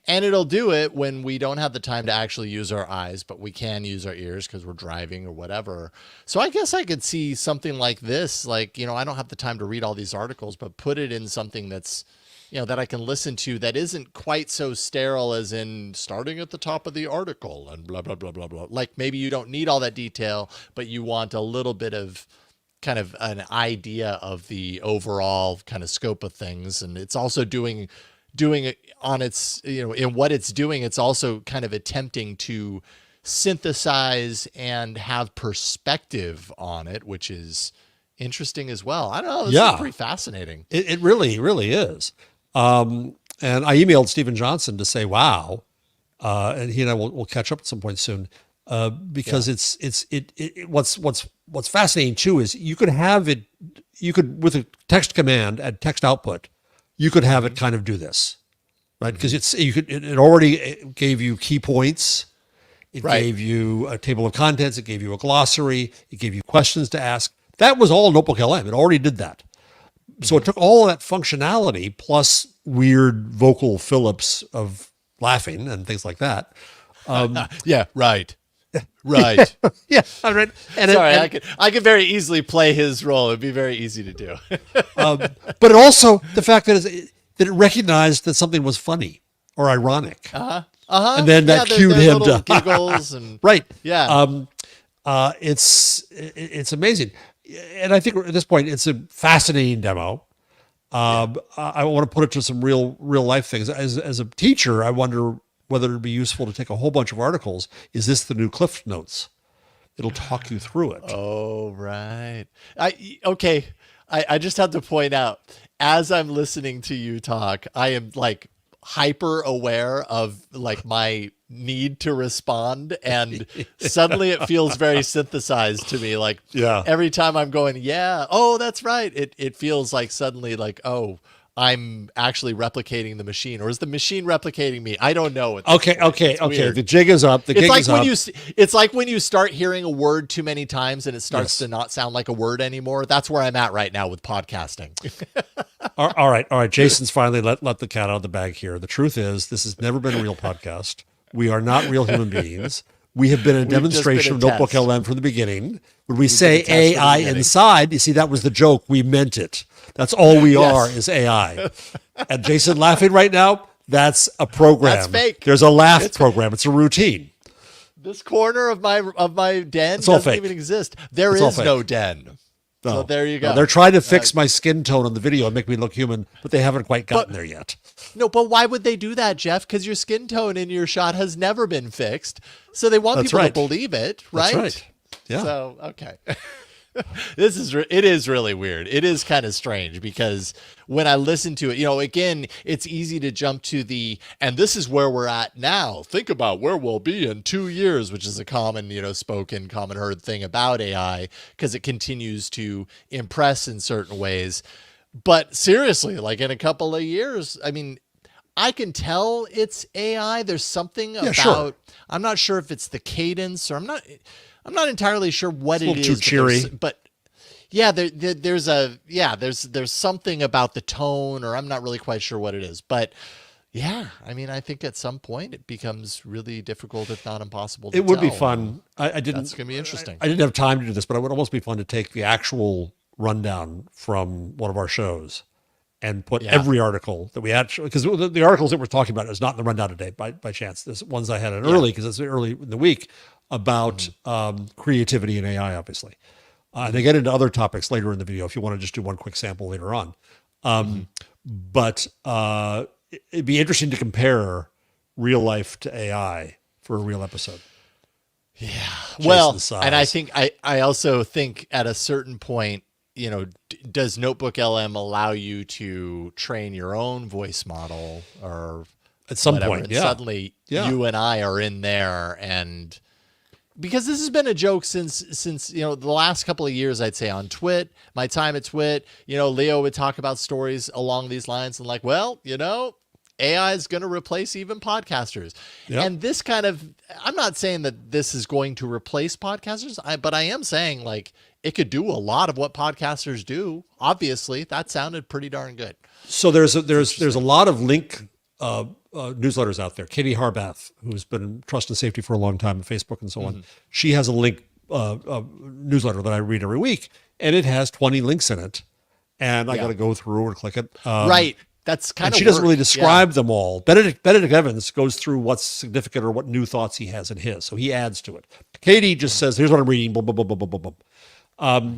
And it'll do it when we don't have the time to actually use our eyes, but we can use our ears because we're driving or whatever. So I guess I could see something like this, like, I don't have the time to read all these articles, but put it in something that's, that I can listen to that isn't quite so sterile as in starting at the top of the article and blah, blah, blah, blah, blah. Like maybe you don't need all that detail, but you want a little bit of kind of an idea of the overall kind of scope of things. And it's also doing it on its, in what it's doing, it's also kind of attempting to synthesize and have perspective on it, which is interesting as well. I don't know. This is pretty fascinating. It really, really is. And I emailed Stephen Johnson to say, wow. And he and I will catch up at some point soon. Because what's fascinating too is you could with a text command and text output, you could have it kind of do this, right? Because it already gave you key points, it gave you a table of contents, it gave you a glossary, it gave you questions to ask. That was all NotebookLM. It already did that. So it took all of that functionality plus weird vocal fill-ups of laughing and things like that. Yeah, right. Right. Yeah. All right. And sorry, I could very easily play his role. It'd be very easy to do. But it also the fact that it recognized that something was funny or ironic. And then that cued him to giggles and right. Yeah. It's amazing. And I think at this point it's a fascinating demo. I want to put it to some real life things. As a teacher, I wonder whether it'd be useful to take a whole bunch of articles. Is this the new Cliff Notes? It'll talk you through it. Oh, right. I just have to point out, as I'm listening to you talk, I am like hyper aware of like my need to respond. And suddenly it feels very synthesized to me. Like every time I'm going, that's right. It feels like suddenly like, I'm actually replicating the machine, or is the machine replicating me? I don't know. Okay. The jig is up. It's like when you start hearing a word too many times and it starts to not sound like a word anymore. That's where I'm at right now with podcasting. All right. Jason's finally let the cat out of the bag here. The truth is, this has never been a real podcast. We are not real human beings. We have been a demonstration of NotebookLM from the beginning. When we say AI inside, you see, that was the joke. We meant it. That's all we are is AI. And Jason laughing right now, that's a program. That's fake. There's a laugh program. It's a routine. This corner of my den doesn't even exist. There is no den. No. So there you go. No, they're trying to fix my skin tone on the video and make me look human, but they haven't quite gotten there yet. No, but why would they do that, Jeff? Because your skin tone in your shot has never been fixed. So they want people to believe it, right? That's right. Yeah. So, okay. It is really weird. It is kind of strange because when I listen to it, again, it's easy to jump to and this is where we're at now. Think about where we'll be in 2 years, which is a common, spoken, common heard thing about AI because it continues to impress in certain ways. But seriously, like in a couple of years, I mean, I can tell it's AI. There's something about, sure. I'm not sure if it's the cadence or I'm not entirely sure what it is. Too cheery. But yeah, there's something about the tone, or I'm not really quite sure what it is. But yeah, I mean, I think at some point it becomes really difficult, if not impossible, to It would tell. be fun. I didn't. That's going to be interesting. I didn't have time to do this, but it would almost be fun to take the actual rundown from one of our shows and put every article that we actually, because the articles that we're talking about is not in the rundown today by chance. There's ones I had in early because it's early in the week about creativity and AI, obviously. They get into other topics later in the video if you want to just do one quick sample later on. But it'd be interesting to compare real life to AI for a real episode. Yeah. Jason's Well, size. and I think I also think at a certain point, does NotebookLM allow you to train your own voice model or At some whatever? point, And yeah. suddenly you and I are in there, and because this has been a joke since the last couple of years, I'd say on Twit, my time at Twit, Leo would talk about stories along these lines and like, well, AI is going to replace even podcasters. Yep. And this kind of, I'm not saying that this is going to replace podcasters, but I am saying like it could do a lot of what podcasters do. Obviously, that sounded pretty darn good. So there's a lot of link newsletters out there. Katie Harbath, who's been in trust and safety for a long time on Facebook and so on, she has a link newsletter that I read every week, and it has 20 links in it, and I got to go through and click it. Right. That's kind and of. she doesn't really describe them all. Benedict Evans goes through what's significant or what new thoughts he has in his, so he adds to it. Katie just says, "Here's what I'm reading." Blah blah blah blah blah blah.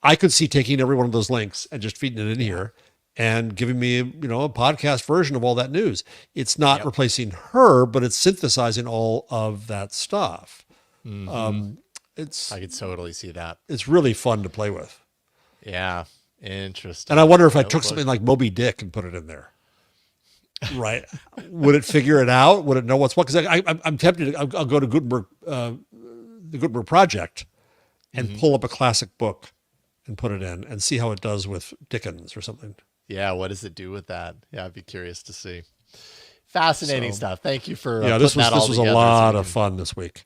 I could see taking every one of those links and just feeding it in here and giving me, a podcast version of all that news. It's not replacing her, but it's synthesizing all of that stuff. I could totally see that. It's really fun to play with. Yeah. Interesting. And I wonder if I took something like Moby Dick and put it in there, right? Would it figure it out? Would it know what's what? Because I'm tempted. I'll go to Gutenberg, the Gutenberg project, and pull up a classic book and put it in and see how it does with Dickens or something. Yeah, what does it do with that? Yeah, I'd be curious to see. Fascinating stuff. Thank you for this putting that all was a together lot of fun this week.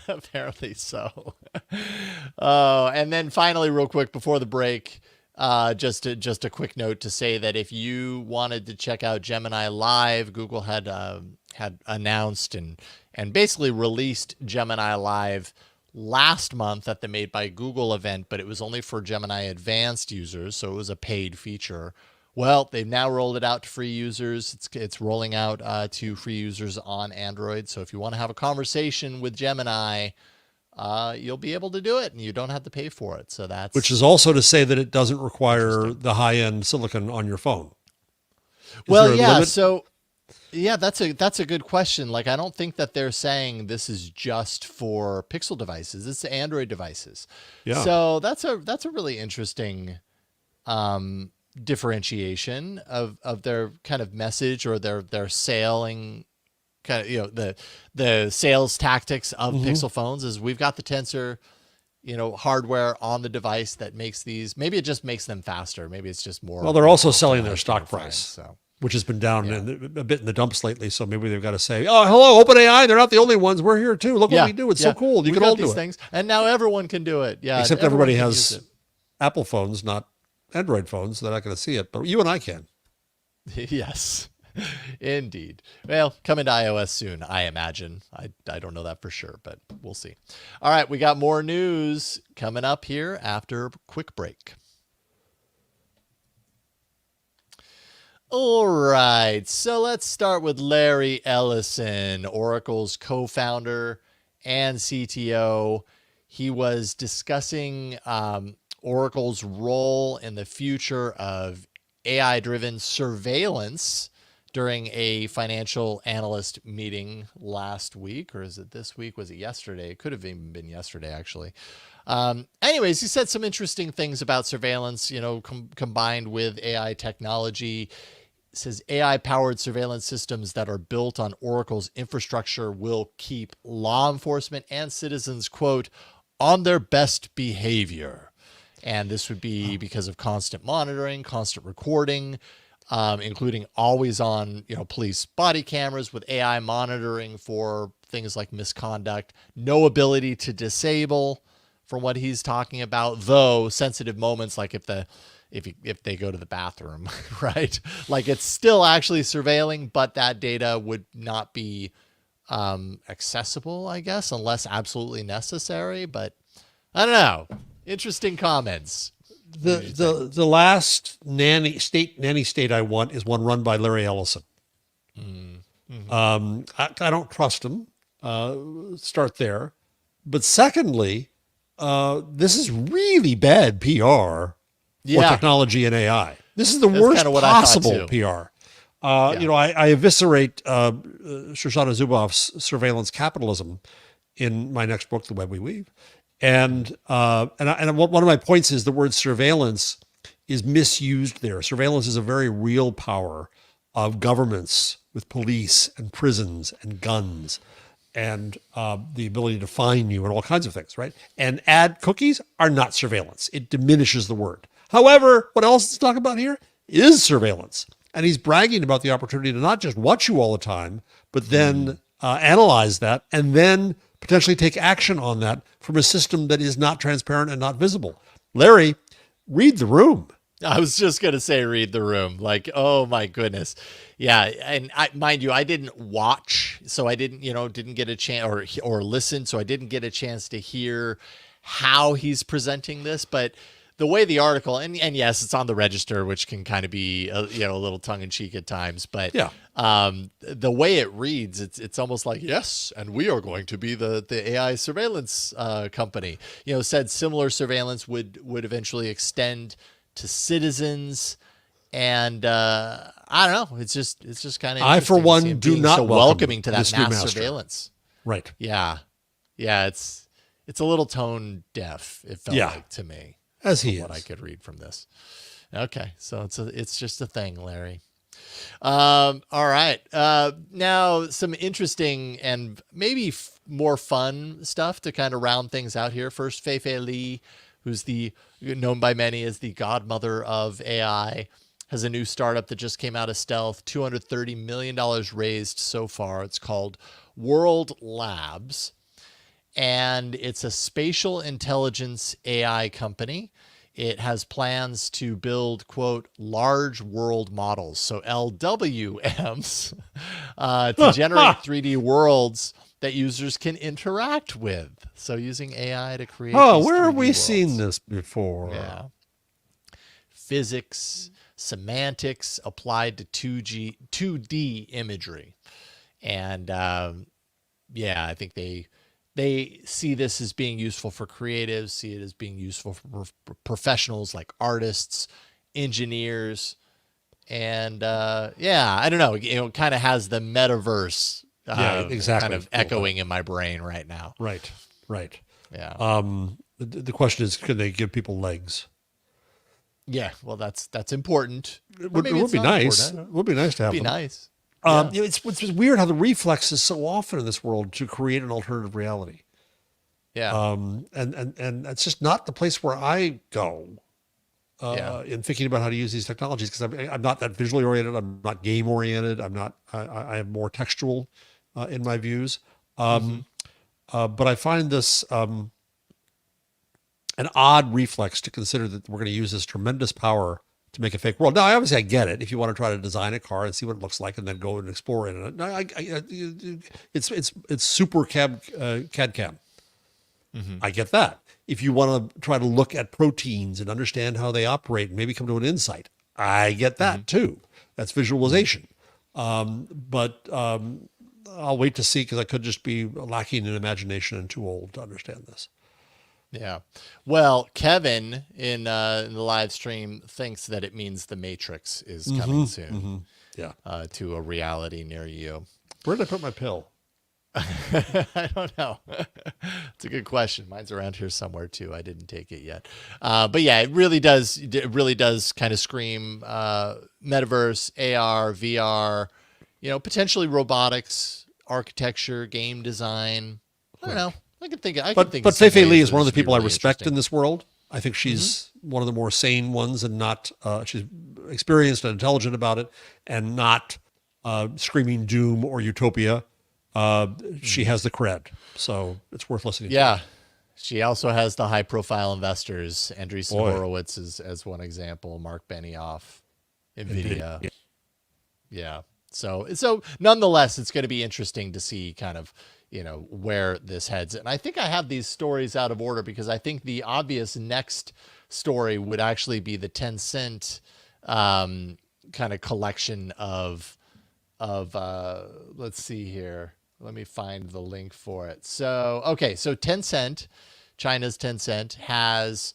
Apparently so. Oh, and then finally, real quick before the break, just a quick note to say that if you wanted to check out Gemini Live, Google had announced and basically released Gemini Live last month at the Made by Google event, but it was only for Gemini Advanced users, so it was a paid feature. Well, they've now rolled it out to free users. It's rolling out to free users on Android. So if you want to have a conversation with Gemini, you'll be able to do it, and you don't have to pay for it. So that's which is also to say that it doesn't require the high-end silicon on your phone. Well, yeah. So yeah, that's a good question. Like, I don't think that they're saying this is just for Pixel devices. It's Android devices. Yeah. So that's a really interesting differentiation of their kind of message or their selling kind of, the sales tactics of Pixel phones is we've got the Tensor, hardware on the device that makes these, maybe it just makes them faster. Maybe it's just more. Well, they're also selling their stock price, so. which has been down a bit in the dumps lately. So maybe they've got to say, "Oh, hello, OpenAI. They're not the only ones. We're here too. Look what we do. It's so cool. You can all do these it." things, and now everyone can do it. Yeah, except everybody has Apple phones, not Android phones. They're not going to see it, but you and I can. Yes, indeed. Well, coming to iOS soon, I imagine. I don't know that for sure, but we'll see. All right, we got more news coming up here after a quick break. All right, so let's start with Larry Ellison, Oracle's co-founder and CTO. He was discussing Oracle's role in the future of AI-driven surveillance during a financial analyst meeting last week, or is it this week? Was it yesterday? It could have even been yesterday, actually. Anyways, he said some interesting things about surveillance, combined with AI technology. It says AI-powered surveillance systems that are built on Oracle's infrastructure will keep law enforcement and citizens, quote, on their best behavior. And this would be because of constant monitoring, constant recording, including always on, police body cameras with AI monitoring for things like misconduct, no ability to disable from what he's talking about, though sensitive moments like if they go to the bathroom, right? Like it's still actually surveilling, but that data would not be accessible, I guess, unless absolutely necessary. But I don't know. Interesting comments. The last nanny state I want is one run by Larry Ellison. I don't trust him. Start there, but secondly, this is really bad PR for technology and AI. This is the worst possible PR. I eviscerate Shoshana Zuboff's Surveillance Capitalism in my next book, The Web We Weave. And one of my points is the word surveillance is misused there. Surveillance is a very real power of governments with police and prisons and guns and the ability to fine you and all kinds of things, right? And ad cookies are not surveillance. It diminishes the word. However, what else is talking about here is surveillance. And he's bragging about the opportunity to not just watch you all the time, but then analyze that and then potentially take action on that from a system that is not transparent and not visible. Larry, read the room. I was just going to say, read the room. Like, oh my goodness. Yeah. And mind you, I didn't watch, so I didn't get a chance or listen. So I didn't get a chance to hear how he's presenting this, but the way the article, and yes, it's on the Register, which can kind of be a little tongue in cheek at times, but the way it reads, it's almost like, yes, and we are going to be the AI surveillance company. Said similar surveillance would eventually extend to citizens, and I don't know. It's just kind of. I for one do not welcoming to that mass surveillance. Right. Yeah. It's a little tone deaf. It felt like to me. As he is. What I could read from this. Okay, so it's just a thing, Larry. All right. Now some interesting and maybe more fun stuff to kind of round things out here. First, Fei-Fei Li, who's known by many as the godmother of AI, has a new startup that just came out of stealth. $230 million raised so far. It's called World Labs. And it's a spatial intelligence AI company. It has plans to build, quote, large world models, so LWMs, to generate 3D worlds that users can interact with. So using AI to create where have we worlds. seen this before? Yeah. Physics, semantics applied to 2D imagery. And I think they see this as being useful for creatives, see it as being useful for professionals like artists, engineers, and I don't know. It kind of has the metaverse kind of echoing in my brain right now. Right. Yeah. The question is, can they give people legs? Yeah. Well, that's important. It would be nice. It would be nice to have them. Nice. It's weird how the reflex is so often in this world to create an alternative reality. Yeah. And it's just not the place where I go in thinking about how to use these technologies, because I'm not that visually oriented. I'm not game oriented. I am more textual in my views. But I find this an odd reflex to consider that we're going to use this tremendous power to make a fake world. Now, obviously, I get it. If you want to try to design a car and see what it looks like, and then go and explore it, it's super CAD CAM. I get that. If you want to try to look at proteins and understand how they operate and maybe come to an insight, I get that too. That's visualization. But I'll wait to see, because I could just be lacking in imagination and too old to understand this. Yeah. Well, Kevin in the live stream thinks that it means the Matrix is coming soon. Yeah. To a reality near you. Where did I put my pill? I don't know. It's a good question. Mine's around here somewhere too. I didn't take it yet. But yeah, it really does kind of scream metaverse, AR, VR, potentially robotics, architecture, game design. I don't know. I can think. But Fei-Fei Li is one of the people I respect in this world. I think she's one of the more sane ones, and not she's experienced and intelligent about it, and not screaming doom or utopia. She has the cred, so it's worth listening to. Yeah. She also has the high-profile investors, Andreessen Horowitz as one example, Mark Benioff, NVIDIA. Yeah. So nonetheless, it's going to be interesting to see kind of, where this heads. And I think I have these stories out of order because I think the obvious next story would actually be the Tencent kind of collection of let's see here. Let me find the link for it. So Tencent, China's Tencent, has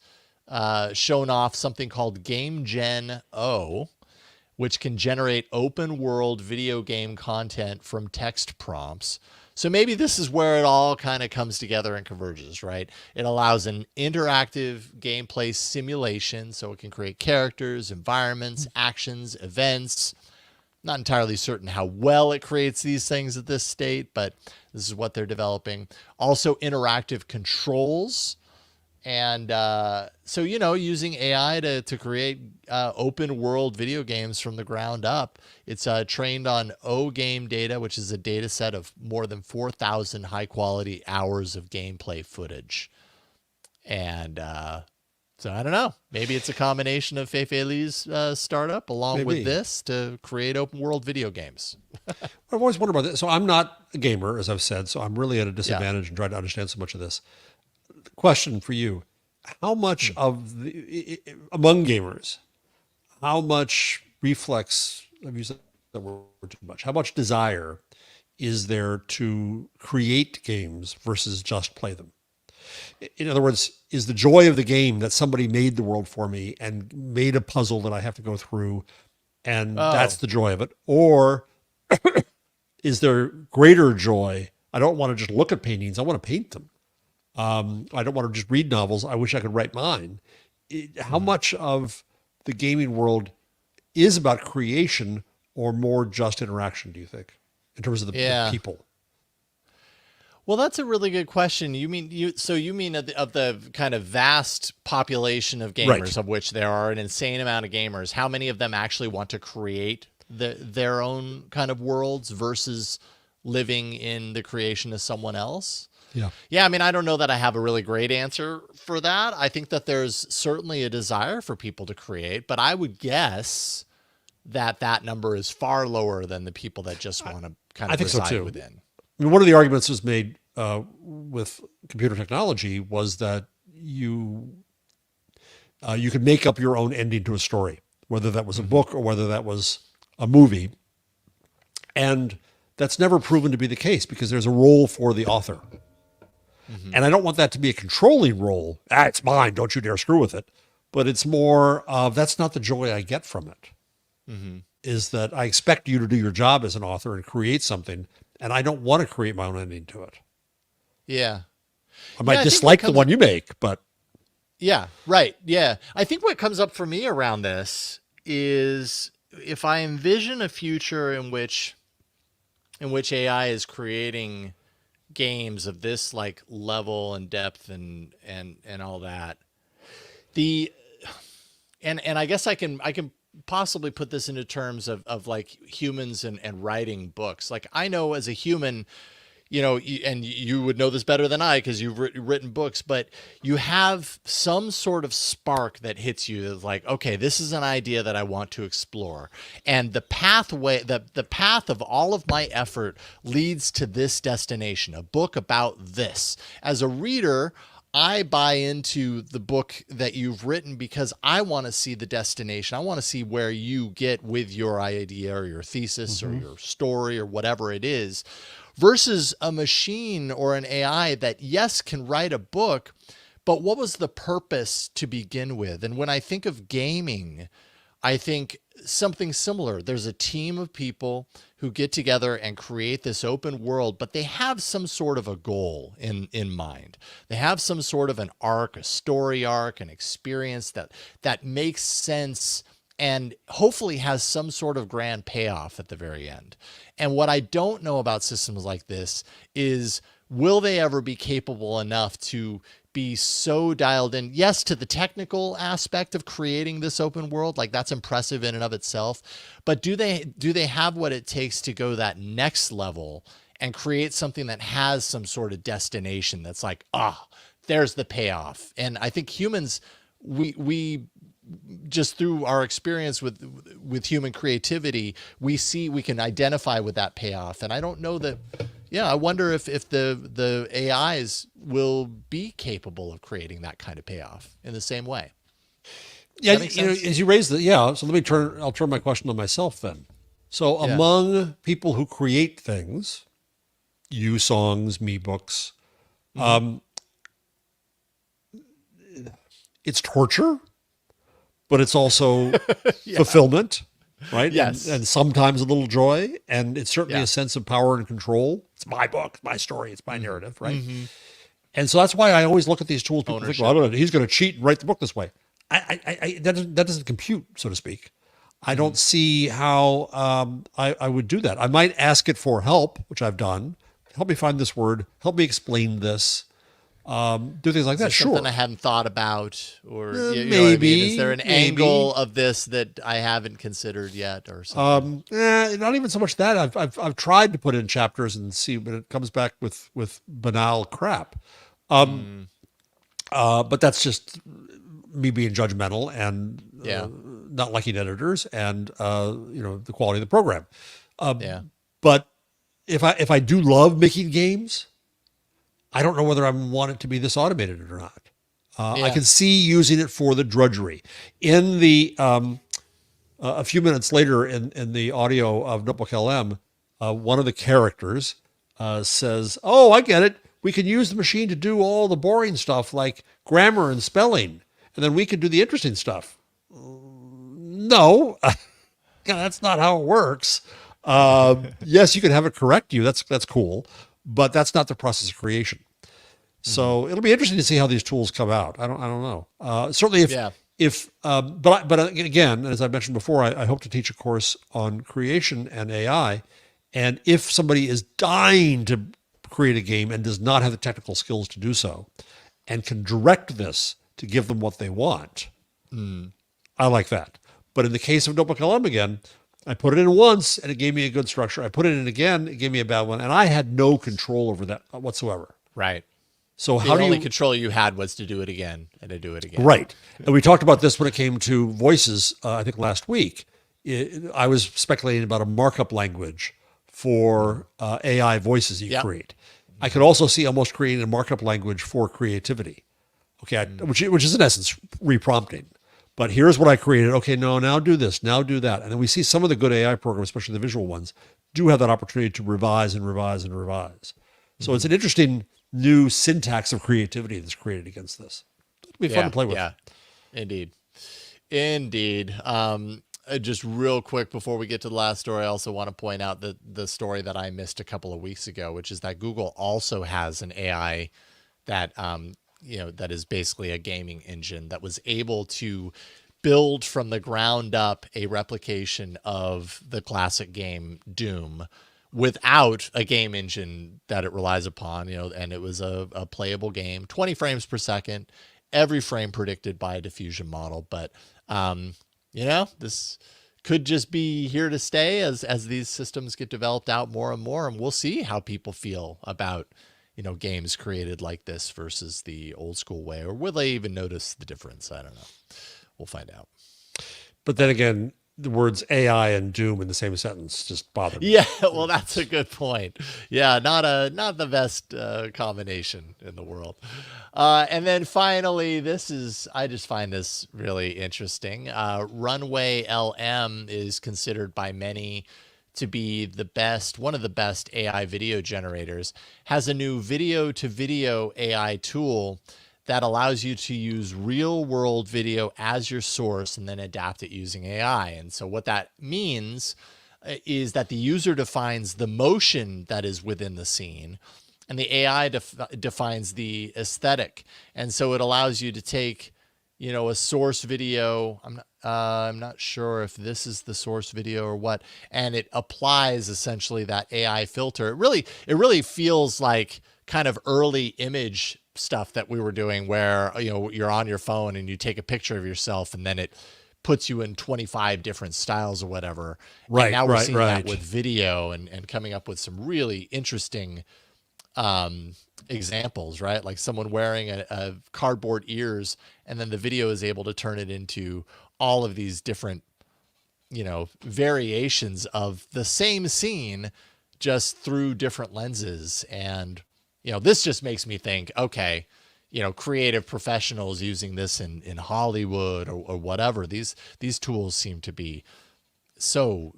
shown off something called Game Gen O, which can generate open world video game content from text prompts. So maybe this is where it all kind of comes together and converges, right? It allows an interactive gameplay simulation, so it can create characters, environments, actions, events. Not entirely certain how well it creates these things at this state, but this is what they're developing. Also interactive controls. And using AI to create open world video games from the ground up. It's trained on O game data, which is a data set of more than 4,000 high quality hours of gameplay footage. And so I don't know. Maybe it's a combination of Fei-Fei Li's startup along with this to create open world video games. I've always wondered about this. So I'm not a gamer, as I've said, so I'm really at a disadvantage in trying to understand so much of this. Question for you: how much of among gamers, how much reflex? I've used that word too much. How much desire is there to create games versus just play them? In other words, is the joy of the game that somebody made the world for me and made a puzzle that I have to go through, and that's the joy of it, or is there greater joy? I don't want to just look at paintings; I want to paint them. I don't want to just read novels. I wish I could write mine. How much of the gaming world is about creation or more just interaction, do you think, in terms of the people? Well, that's a really good question. You mean of the kind of vast population of gamers, right, of which there are an insane amount of gamers, how many of them actually want to create their own kind of worlds versus living in the creation of someone else? Yeah. I mean, I don't know that I have a really great answer for that. I think that there's certainly a desire for people to create, but I would guess that number is far lower than the people that just want to kind of reside within. I mean, one of the arguments was made with computer technology was that you could make up your own ending to a story, whether that was a book or whether that was a movie. And that's never proven to be the case because there's a role for the author. And I don't want that to be a controlling role. It's mine. Don't you dare screw with it. But it's more of that's not the joy I get from it. Is that I expect you to do your job as an author and create something, and I don't want to create my own ending to it. Yeah. I might dislike the one you make, but. Yeah, right. Yeah. I think what comes up for me around this is if I envision a future in which AI is creating games of this like level and depth and all that. And I guess I can possibly put this into terms of like humans and writing books. Like I know as a human, and you would know this better than I because you've written books, but you have some sort of spark that hits you that's like, okay, this is an idea that I want to explore. And the pathway, the path of all of my effort leads to this destination, a book about this. As a reader, I buy into the book that you've written because I want to see the destination. I want to see where you get with your idea or your thesis or your story or whatever it is. Versus a machine or an AI that, yes, can write a book, but what was the purpose to begin with? And when I think of gaming, I think something similar. There's a team of people who get together and create this open world, but they have some sort of a goal in mind. They have some sort of an arc, a story arc, an experience that makes sense and hopefully has some sort of grand payoff at the very end. And what I don't know about systems like this is, will they ever be capable enough to be so dialed in, yes, to the technical aspect of creating this open world, like that's impressive in and of itself, but do they have what it takes to go that next level and create something that has some sort of destination that's like, there's the payoff? And I think humans, we just through our experience with human creativity, we can identify with that payoff. And I don't know that, I wonder if the AIs will be capable of creating that kind of payoff in the same way. Yeah, as you raised so I'll turn my question on myself then. So among people who create things, you songs, me books, it's torture, but it's also fulfillment, right? Yes. And sometimes a little joy. And it's certainly a sense of power and control. It's my book, my story, it's my narrative, right? Mm-hmm. And so that's why I always look at these tools. People think, well, he's going to cheat and write the book this way. That doesn't compute, so to speak. I don't see how I would do that. I might ask it for help, which I've done. Help me find this word. Help me explain this. Do things like that. Sure. Something I hadn't thought about, or maybe. Know what I mean? Is there an angle of this that I haven't considered yet, or something? Not even so much that. I've tried to put in chapters and see, but it comes back with banal crap. But that's just me being judgmental and not liking editors and the quality of the program. But if I do love making games, I don't know whether I want it to be this automated or not. I can see using it for the drudgery. In the a few minutes later in the audio of NotebookLM, one of the characters says, "Oh, I get it. We can use the machine to do all the boring stuff like grammar and spelling, and then we can do the interesting stuff." No, that's not how it works. Yes, you can have it correct you. That's cool. But that's not the process of creation. So it'll be interesting to see how these tools come out. I don't know. Certainly but again, as I mentioned before, I hope to teach a course on creation and AI. And if somebody is dying to create a game and does not have the technical skills to do so and can direct this to give them what they want, I like that. But in the case of NotebookLM again, I put it in once and it gave me a good structure. I put it in again, it gave me a bad one. And I had no control over that whatsoever. Right. So the only control you had was to do it again and to do it again. Right. And we talked about this when it came to voices, I think last week. I was speculating about a markup language for AI voices you create. I could also see almost creating a markup language for creativity. Okay, which is in essence reprompting. But here's what I created. Okay, no, now do this, now do that. And then we see some of the good AI programs, especially the visual ones, do have that opportunity to revise and revise and revise. So it's an interesting new syntax of creativity that's created against this. It'll be fun to play with. Yeah, indeed. Just real quick before we get to the last story, I also want to point out that the story that I missed a couple of weeks ago, which is that Google also has an AI that that is basically a gaming engine that was able to build from the ground up a replication of the classic game Doom without a game engine that it relies upon, and it was a playable game, 20 frames per second, every frame predicted by a diffusion model. But, this could just be here to stay as these systems get developed out more and more. And we'll see how people feel about games created like this versus the old school way, or will they even notice the difference? I don't know. We'll find out. But then again, the words AI and Doom in the same sentence just bother me. Yeah, well, that's a good point. Yeah, not the best combination in the world. And then finally, I just find this really interesting. Runway LM is considered by many to be one of the best AI video generators, has a new video to video AI tool that allows you to use real world video as your source and then adapt it using AI. And so what that means is that the user defines the motion that is within the scene, and the AI defines the aesthetic. And so it allows you to take, a source video. I'm not sure if this is the source video or what, and it applies essentially that AI filter. It really feels like kind of early image stuff that we were doing, where you're on your phone and you take a picture of yourself and then it puts you in 25 different styles or whatever. Right. And now we're seeing that with video and coming up with some really interesting examples, right? Like someone wearing a cardboard ears, and then the video is able to turn it into all of these different, variations of the same scene just through different lenses. And, this just makes me think, okay, creative professionals using this in Hollywood or whatever, these tools seem to be so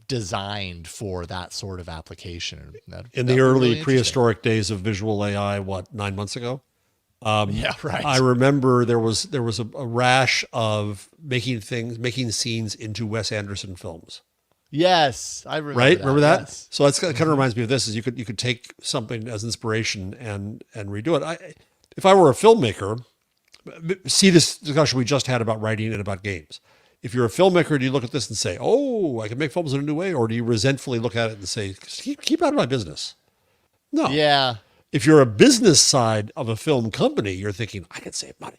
designed for that sort of application. In the early prehistoric days of visual AI, 9 months ago? Yeah, right. I remember there was a rash of making scenes into Wes Anderson films. Yes, I remember. Right, remember that? Yes. So that's kind of reminds me of this. Is you could take something as inspiration and redo it. If I were a filmmaker, see this discussion we just had about writing and about games. If you're a filmmaker, do you look at this and say, "Oh, I can make films in a new way," or do you resentfully look at it and say, "Keep out of my business"? No. Yeah. If you're a business side of a film company, you're thinking, "I can save money."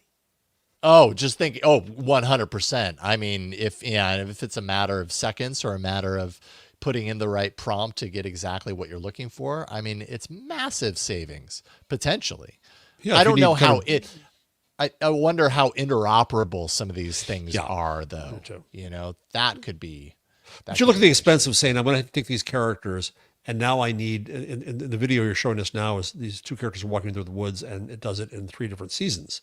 Oh, just think. Oh, 100%. I mean, if it's a matter of seconds or a matter of putting in the right prompt to get exactly what you're looking for, I mean, it's massive savings potentially. Yeah, I don't know how I wonder how interoperable some of these things are, though. That could be. But you look at the expense of saying, I'm going to take these characters, and now I need, in the video you're showing us now, is these two characters are walking through the woods, and it does it in 3 different seasons.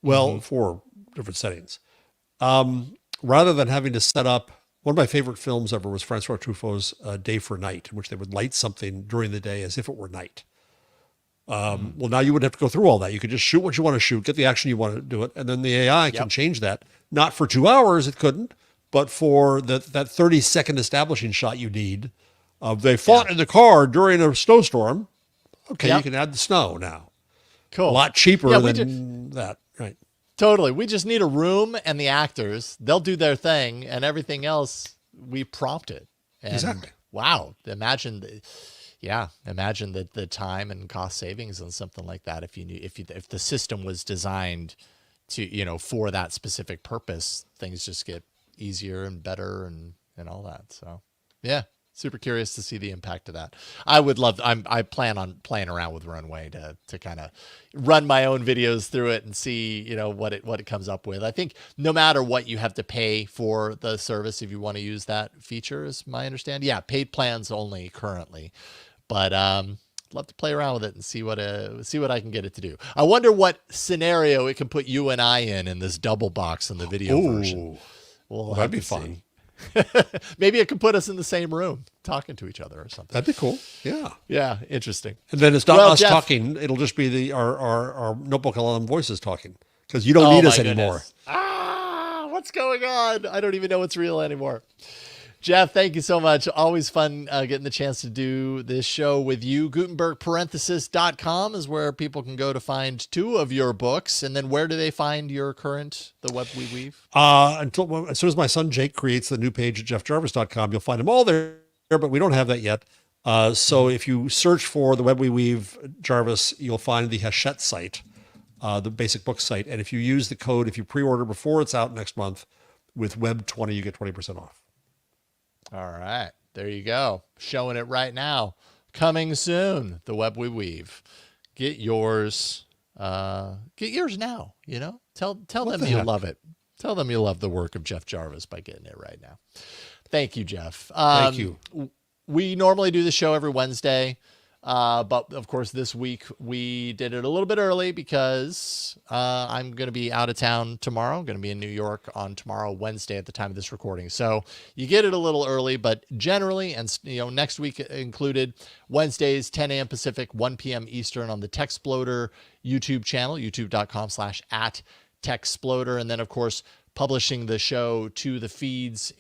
Well, 4 different settings. Rather than having to set up, one of my favorite films ever was Francois Truffaut's Day for Night, in which they would light something during the day as if it were night. Well, now you wouldn't have to go through all that. You could just shoot what you want to shoot, get the action you want to do it, and then the AI can change that. Not for 2 hours, it couldn't, but for that 30-second establishing shot you need. They fought in the car during a snowstorm. Okay, you can add the snow now. Cool. A lot cheaper than that, right? Totally. We just need a room and the actors. They'll do their thing, and everything else we prompt it. And exactly. Wow. Imagine the time and cost savings on something like that. If the system was designed to, for that specific purpose, things just get easier and better and all that. So yeah, super curious to see the impact of that. I would love, I plan on playing around with Runway to kind of run my own videos through it and see, what it comes up with. I think no matter what, you have to pay for the service if you want to use that feature, is my understanding. Yeah. Paid plans only currently, but, love to play around with it and see what I can get it to do. I wonder what scenario it can put you and I in this double box in the video version. Well, that'd be fun. Maybe it could put us in the same room talking to each other or something. That'd be cool. Yeah. Yeah. Interesting. And then it's not us Jeff, talking. It'll just be our NotebookLM voices talking, because you don't need us anymore. What's going on? I don't even know what's real anymore. Jeff, thank you so much. Always fun getting the chance to do this show with you. Gutenbergparenthesis.com is where people can go to find 2 of your books. And then where do they find your The Web We Weave? As soon as my son Jake creates the new page at jeffjarvis.com, you'll find them all there, but we don't have that yet. So if you search for The Web We Weave Jarvis, you'll find the Hachette site, the basic book site. And if you use the code, if you pre-order before it's out next month with Web20, you get 20% off. All right. There you go. Showing it right now. Coming soon. The Web We Weave. Get yours. Get yours now. Tell them you love it. Tell them you love the work of Jeff Jarvis by getting it right now. Thank you, Jeff. Thank you. We normally do the show every Wednesday. But of course, this week we did it a little bit early because I'm going to be out of town tomorrow. I'm going to be in New York on tomorrow, Wednesday, at the time of this recording. So you get it a little early, but generally, and next week included, Wednesdays, 10 a.m. Pacific, 1 p.m. Eastern on the TechSploder YouTube channel, youtube.com/@TechSploder. And then, of course, publishing the show to the feeds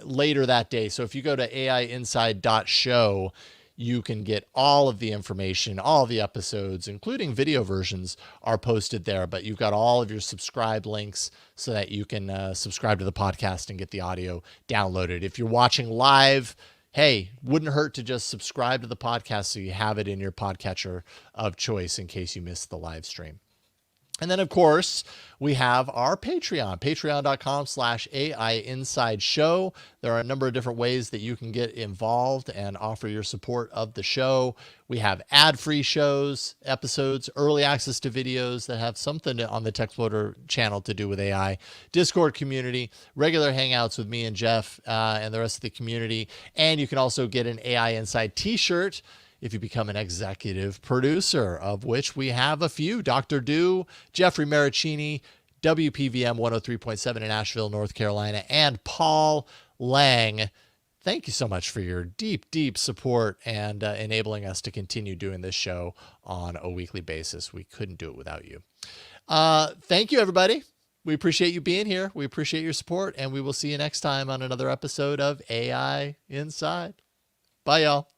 later that day. So if you go to aiinside.show, you can get all of the information, all the episodes, including video versions, are posted there. But you've got all of your subscribe links so that you can subscribe to the podcast and get the audio downloaded. If you're watching live, hey, wouldn't hurt to just subscribe to the podcast so you have it in your podcatcher of choice in case you missed the live stream. And then, of course, we have our Patreon, patreon.com/AI Inside Show. There are a number of different ways that you can get involved and offer your support of the show. We have ad-free shows, episodes, early access to videos that have something on the TechSploder channel to do with AI, Discord community, regular hangouts with me and Jeff and the rest of the community. And you can also get an AI Inside t-shirt if you become an executive producer, of which we have a few. Dr. Do, Jeffrey Maricini, WPVM 103.7 in Asheville, North Carolina, and Paul Lang. Thank you so much for your deep, deep support and enabling us to continue doing this show on a weekly basis. We couldn't do it without you. Thank you, everybody. We appreciate you being here. We appreciate your support, and we will see you next time on another episode of AI Inside. Bye, y'all.